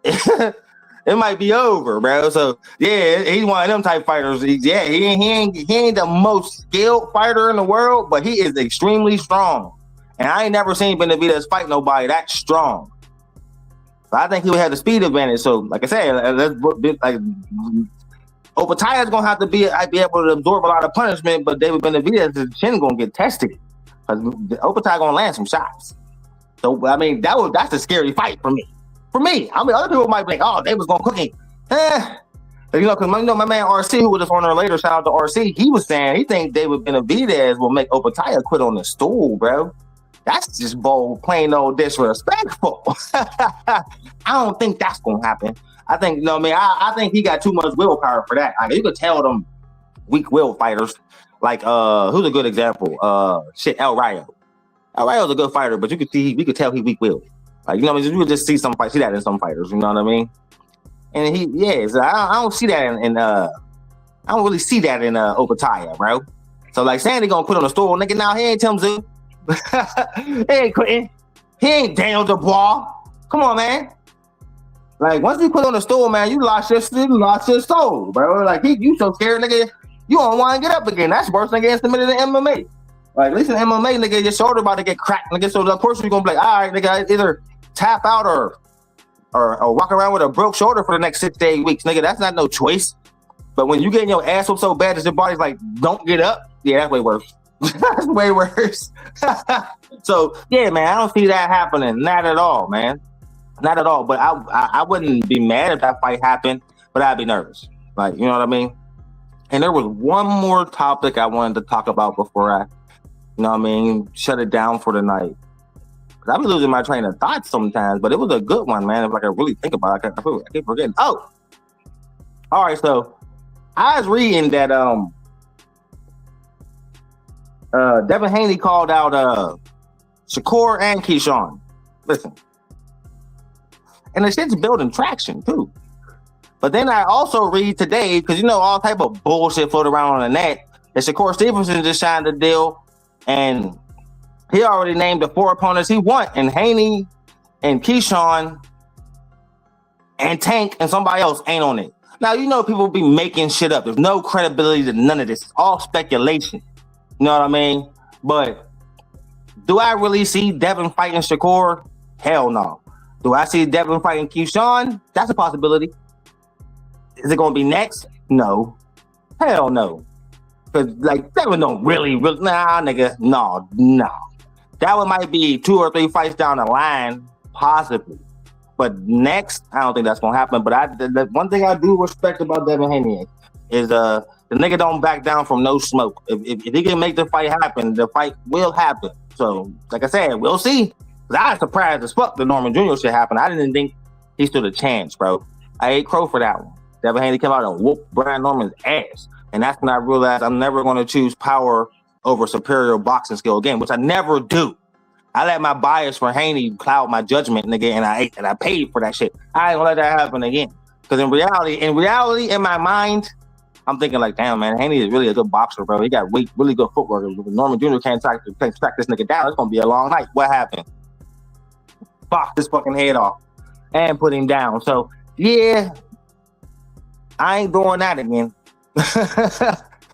it might be over, bro. So yeah, he's one of them type fighters. He ain't the most skilled fighter in the world, but he is extremely strong. And I ain't never seen Benavidez fight nobody that strong. So I think he would have the speed advantage. So like I said, Opetaya's gonna have to be able to absorb a lot of punishment, but David Benavidez's chin gonna get tested because Opetaya gonna land some shots. So I mean, that's a scary fight for me. For me, I mean, other people might be like, "Oh, they was gonna cook him." Because my man RC, who was just on there later, shout out to RC. He was saying he think David Benavidez will make Opetaya quit on the stool, bro. That's just bold, plain old disrespectful. I don't think that's gonna happen. I think, I think he got too much willpower for that. Like, you could tell them weak-willed fighters. Like, who's a good example? El Rayo. El Rayo's a good fighter, but we could tell he weak-willed. Like, you could just see that in some fighters. You know what I mean? And so I don't see that I don't really see that in Opetaya, bro. So like, Sandy gonna quit on the stool, nigga. Now he ain't Tim Zoo. He ain't quitting. He ain't Daniel Dubois. Come on, man. Like, once you quit on the stool, man, you lost your soul, bro. Like, you so scared, nigga. You don't want to get up again. That's worse than getting submitted in MMA. Like, at least in MMA, nigga, your shoulder about to get cracked, nigga. So of course you're gonna be like, all right, nigga, either tap out or walk around with a broke shoulder for the next 6 to 8 weeks, nigga. That's not no choice. But when you getting your ass whooped so bad that your body's like, don't get up, yeah, that's way worse. That's way worse. So yeah, man, I don't see that happening. Not at all, man. Not at all. But I wouldn't be mad if that fight happened, but I'd be nervous. Like, you know what I mean? And there was one more topic I wanted to talk about before I, shut it down for the night. Cause I be losing my train of thought sometimes, but it was a good one, man. If I could really think about it, I keep forgetting. Oh, all right. So I was reading that Devin Haney called out Shakur and Keyshawn. Listen, and the shit's building traction too. But then I also read today, because all type of bullshit floating around on the net, that Shakur Stevenson just signed a deal, and he already named the 4 opponents he want, and Haney and Keyshawn and Tank and somebody else ain't on it. Now, people be making shit up. There's no credibility to none of this. It's all speculation. You know what I mean? But do I really see Devin fighting Shakur? Hell no. Do I see Devin fighting Keyshawn? That's a possibility. Is it going to be next? No. Hell no. Because, Devin don't really, nah, nigga. No. That one might be 2 or 3 fights down the line, possibly. But next, I don't think that's going to happen. But the one thing I do respect about Devin Haney is the nigga don't back down from no smoke. If he can make the fight happen, the fight will happen. So, like I said, we'll see. I was surprised as fuck the Norman Jr. shit happened. I didn't think he stood a chance, bro. I ate crow for that one. Devin Haney came out and whooped Brian Norman's ass. And that's when I realized I'm never going to choose power over superior boxing skill again, which I never do. I let my bias for Haney cloud my judgment, nigga, and I paid for that shit. I ain't gonna let that happen again. Because in reality, in my mind, I'm thinking like, damn, man, Haney is really a good boxer, bro. He got really good footwork. If Norman Jr. can't track this nigga down, it's gonna be a long night. What happened? Box his fucking head off and put him down. So yeah, I ain't doing that again.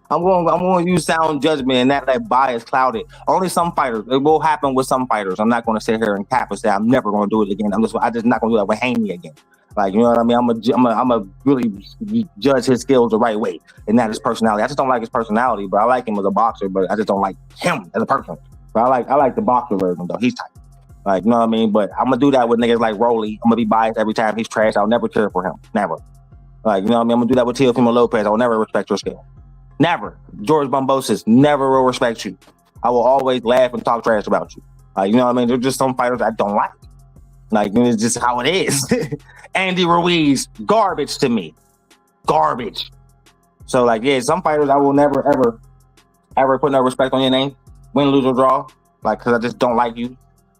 I'm going to use sound judgment and that bias clouded. Only some fighters. It will happen with some fighters. I'm not going to sit here and cap and say I'm never going to do it again. I'm just not going to do that with Haney again. Like, you know what I mean? I'm a really judge his skills the right way, and not his personality. I just don't like his personality, but I like him as a boxer. But I just don't like him as a person. But I like the boxer version though. He's tight. Like, you know what I mean? But I'm gonna do that with niggas like Rolly. I'm gonna be biased every time he's trash. I'll never cheer for him. Never. Like, you know what I mean? I'm gonna do that with Teofimo Lopez. I will never respect your skill. Never. George Bombosis never will respect you. I will always laugh and talk trash about you. Like, you know what I mean? There's just some fighters I don't like. Like, it's just how it is. Andy Ruiz, garbage to me. Garbage. So, like, yeah, some fighters I will never, ever put no respect on your name. Win, lose, or draw. Like, because I just don't like you.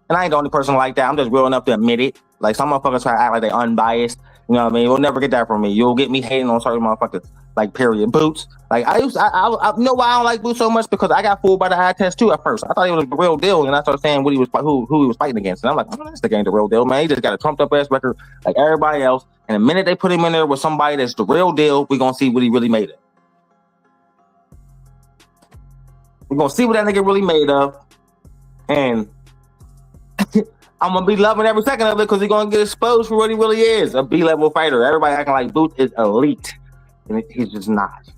And I ain't the only person like that. I'm just real enough to admit it. Like, some motherfuckers try to act like they unbiased. You know what I mean? You'll never get that from me. You'll get me hating on certain motherfuckers. Like, period. Boots. Like, I you know why I don't like Boots so much? Because I got fooled by the eye test too at first. I thought he was the real deal, and I started saying who he was fighting against. And I'm like, oh, this nigga ain't the real deal, man. He just got a trumped up ass record like everybody else. And the minute they put him in there with somebody that's the real deal, we're gonna see what he really made of. We're gonna see what that nigga really made of. And I'm gonna be loving every second of it because he's gonna get exposed for what he really is, a B-level fighter. Everybody acting like Boots is elite, and he's just not.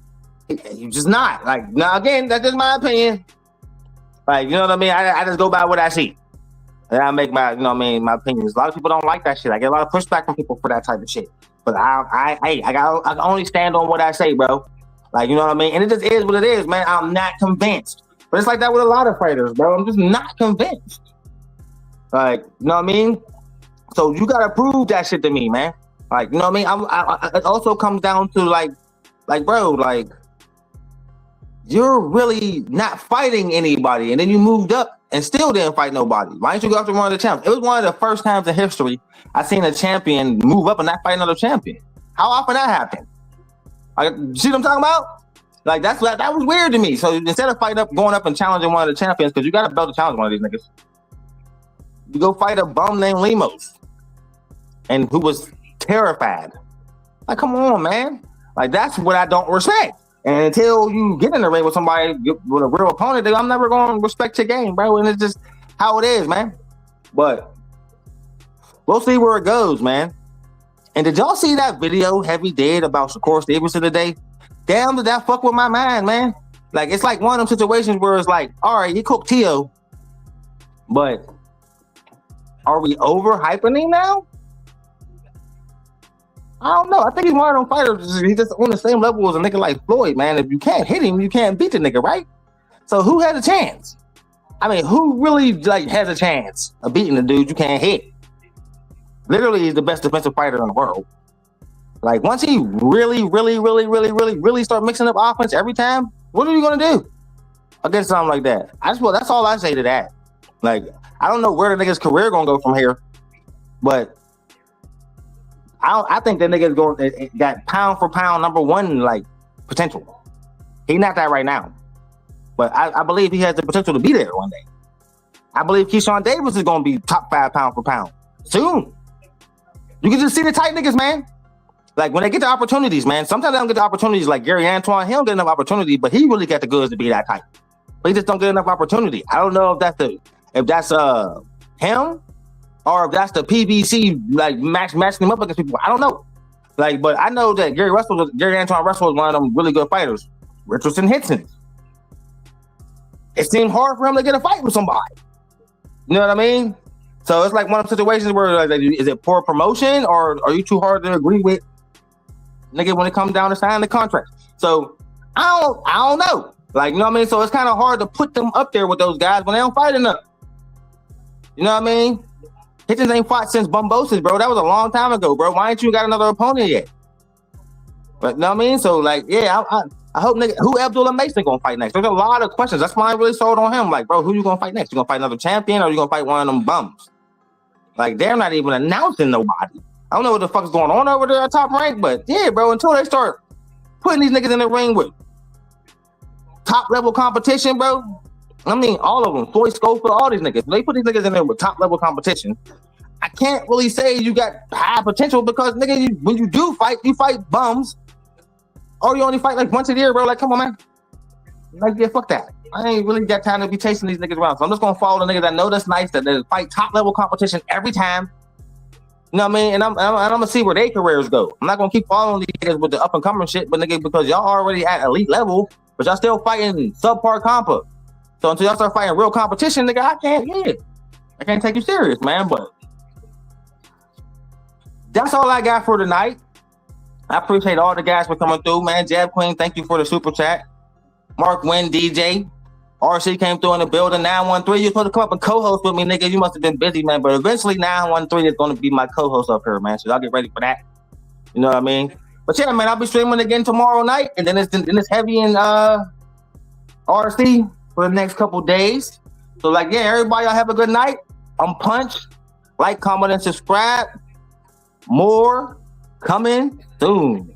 He's just not. Like, now again, that's just my opinion. Like, you know what I mean? I just go by what I see, and I make my, you know what I mean, my opinions. A lot of people don't like that shit. I get a lot of pushback from people for that type of shit. But I can only stand on what I say, bro. Like, you know what I mean? And it just is what it is, man. I'm not convinced. But it's like that with a lot of fighters, bro. I'm just not convinced. Like, you know what I mean? So you gotta prove that shit to me, man. Like, you know what I mean? It also comes down to like, bro, like, you're really not fighting anybody, and then you moved up and still didn't fight nobody. Why didn't you go after one of the champs? It was one of the first times in history I seen a champion move up and not fight another champion. How often that happened? Like, see what I'm talking about? Like, that was weird to me. So instead of going up and challenging one of the champions, because you got a belt to challenge one of these niggas, you go fight a bum named Lemos, and who was terrified. Like, come on, man. Like, that's what I don't respect. And until you get in the ring with somebody, with a real opponent, I'm never going to respect your game, bro. And it's just how it is, man. But we'll see where it goes, man. And did y'all see that video Heavy did about Shakur Stevenson today? Damn, did that fuck with my mind, man. Like, it's like one of them situations where it's like, all right, he cooked Tio, but are we overhyping him now? I don't know. I think he's one of them fighters. He's just on the same level as a nigga like Floyd, man. If you can't hit him, you can't beat the nigga, right? So who has a chance? I mean, who really like has a chance of beating the dude you can't hit? Literally, he's the best defensive fighter in the world. Like, once he really start mixing up offense every time, what are you gonna do against something like that? That's all I say to that. Like, I don't know where the nigga's career gonna go from here, but I think that nigga's going got pound for pound number one like potential. He not that right now, but I believe he has the potential to be there one day. I believe Keyshawn Davis is gonna be top 5 pound for pound soon. You can just see the tight niggas, man. Like, when they get the opportunities, man. Sometimes they don't get the opportunities. Like Gary Antoine, he don't get enough opportunity, but he really got the goods to be that type. But he just don't get enough opportunity. I don't know if that's him, or if that's the PBC like matching him up against people. I don't know. Like, but I know that Gary Antoine Russell was one of them really good fighters. Richardson Hitson. It seemed hard for him to get a fight with somebody. You know what I mean? So it's like one of the situations where like, is it poor promotion, or are you too hard to agree with, nigga, when it comes down to signing the contract? So I don't know. Like, you know what I mean? So it's kind of hard to put them up there with those guys when they don't fight enough. You know what I mean? Hitchens ain't fought since Bumbosis, bro. That was a long time ago, bro. Why ain't you got another opponent yet? But you know what I mean? So, like, yeah, I hope nigga, who Abdullah Mason gonna fight next? There's a lot of questions. That's why I really sold on him. Like, bro, who you gonna fight next? You gonna fight another champion, or you gonna fight one of them bums? Like, they're not even announcing nobody. I don't know what the fuck is going on over there at Top Rank, but yeah, bro, until they start putting these niggas in the ring with top level competition, bro. I mean, all of them, Floyd Schofield, all these niggas. They put these niggas in there with top level competition. I can't really say you got high potential because, nigga, when you do fight, you fight bums, or you only fight like once a year, bro. Like, come on, man. Like, yeah, fuck that. I ain't really got time to be chasing these niggas around. So I'm just gonna follow the niggas that know that's nice, that they fight top level competition every time. You know what I mean? And I'm gonna see where their careers go. I'm not gonna keep following these niggas with the up and coming shit, but nigga, because y'all already at elite level, but y'all still fighting subpar compa. So until y'all start fighting real competition, nigga, I can't take you serious, man. But that's all I got for tonight. I appreciate all the guys for coming through, man. Jab Queen, thank you for the super chat. Mark Wynn, DJ. RC came through in the building. 913, you're supposed to come up and co-host with me, nigga. You must have been busy, man. But eventually 913 is going to be my co-host up here, man. So y'all get ready for that. You know what I mean? But yeah, man, I'll be streaming again tomorrow night. And then it's Heavy in RC for the next couple days. So like, yeah, everybody, y'all have a good night. I'm Punch. Like, comment, and subscribe. More Coming soon.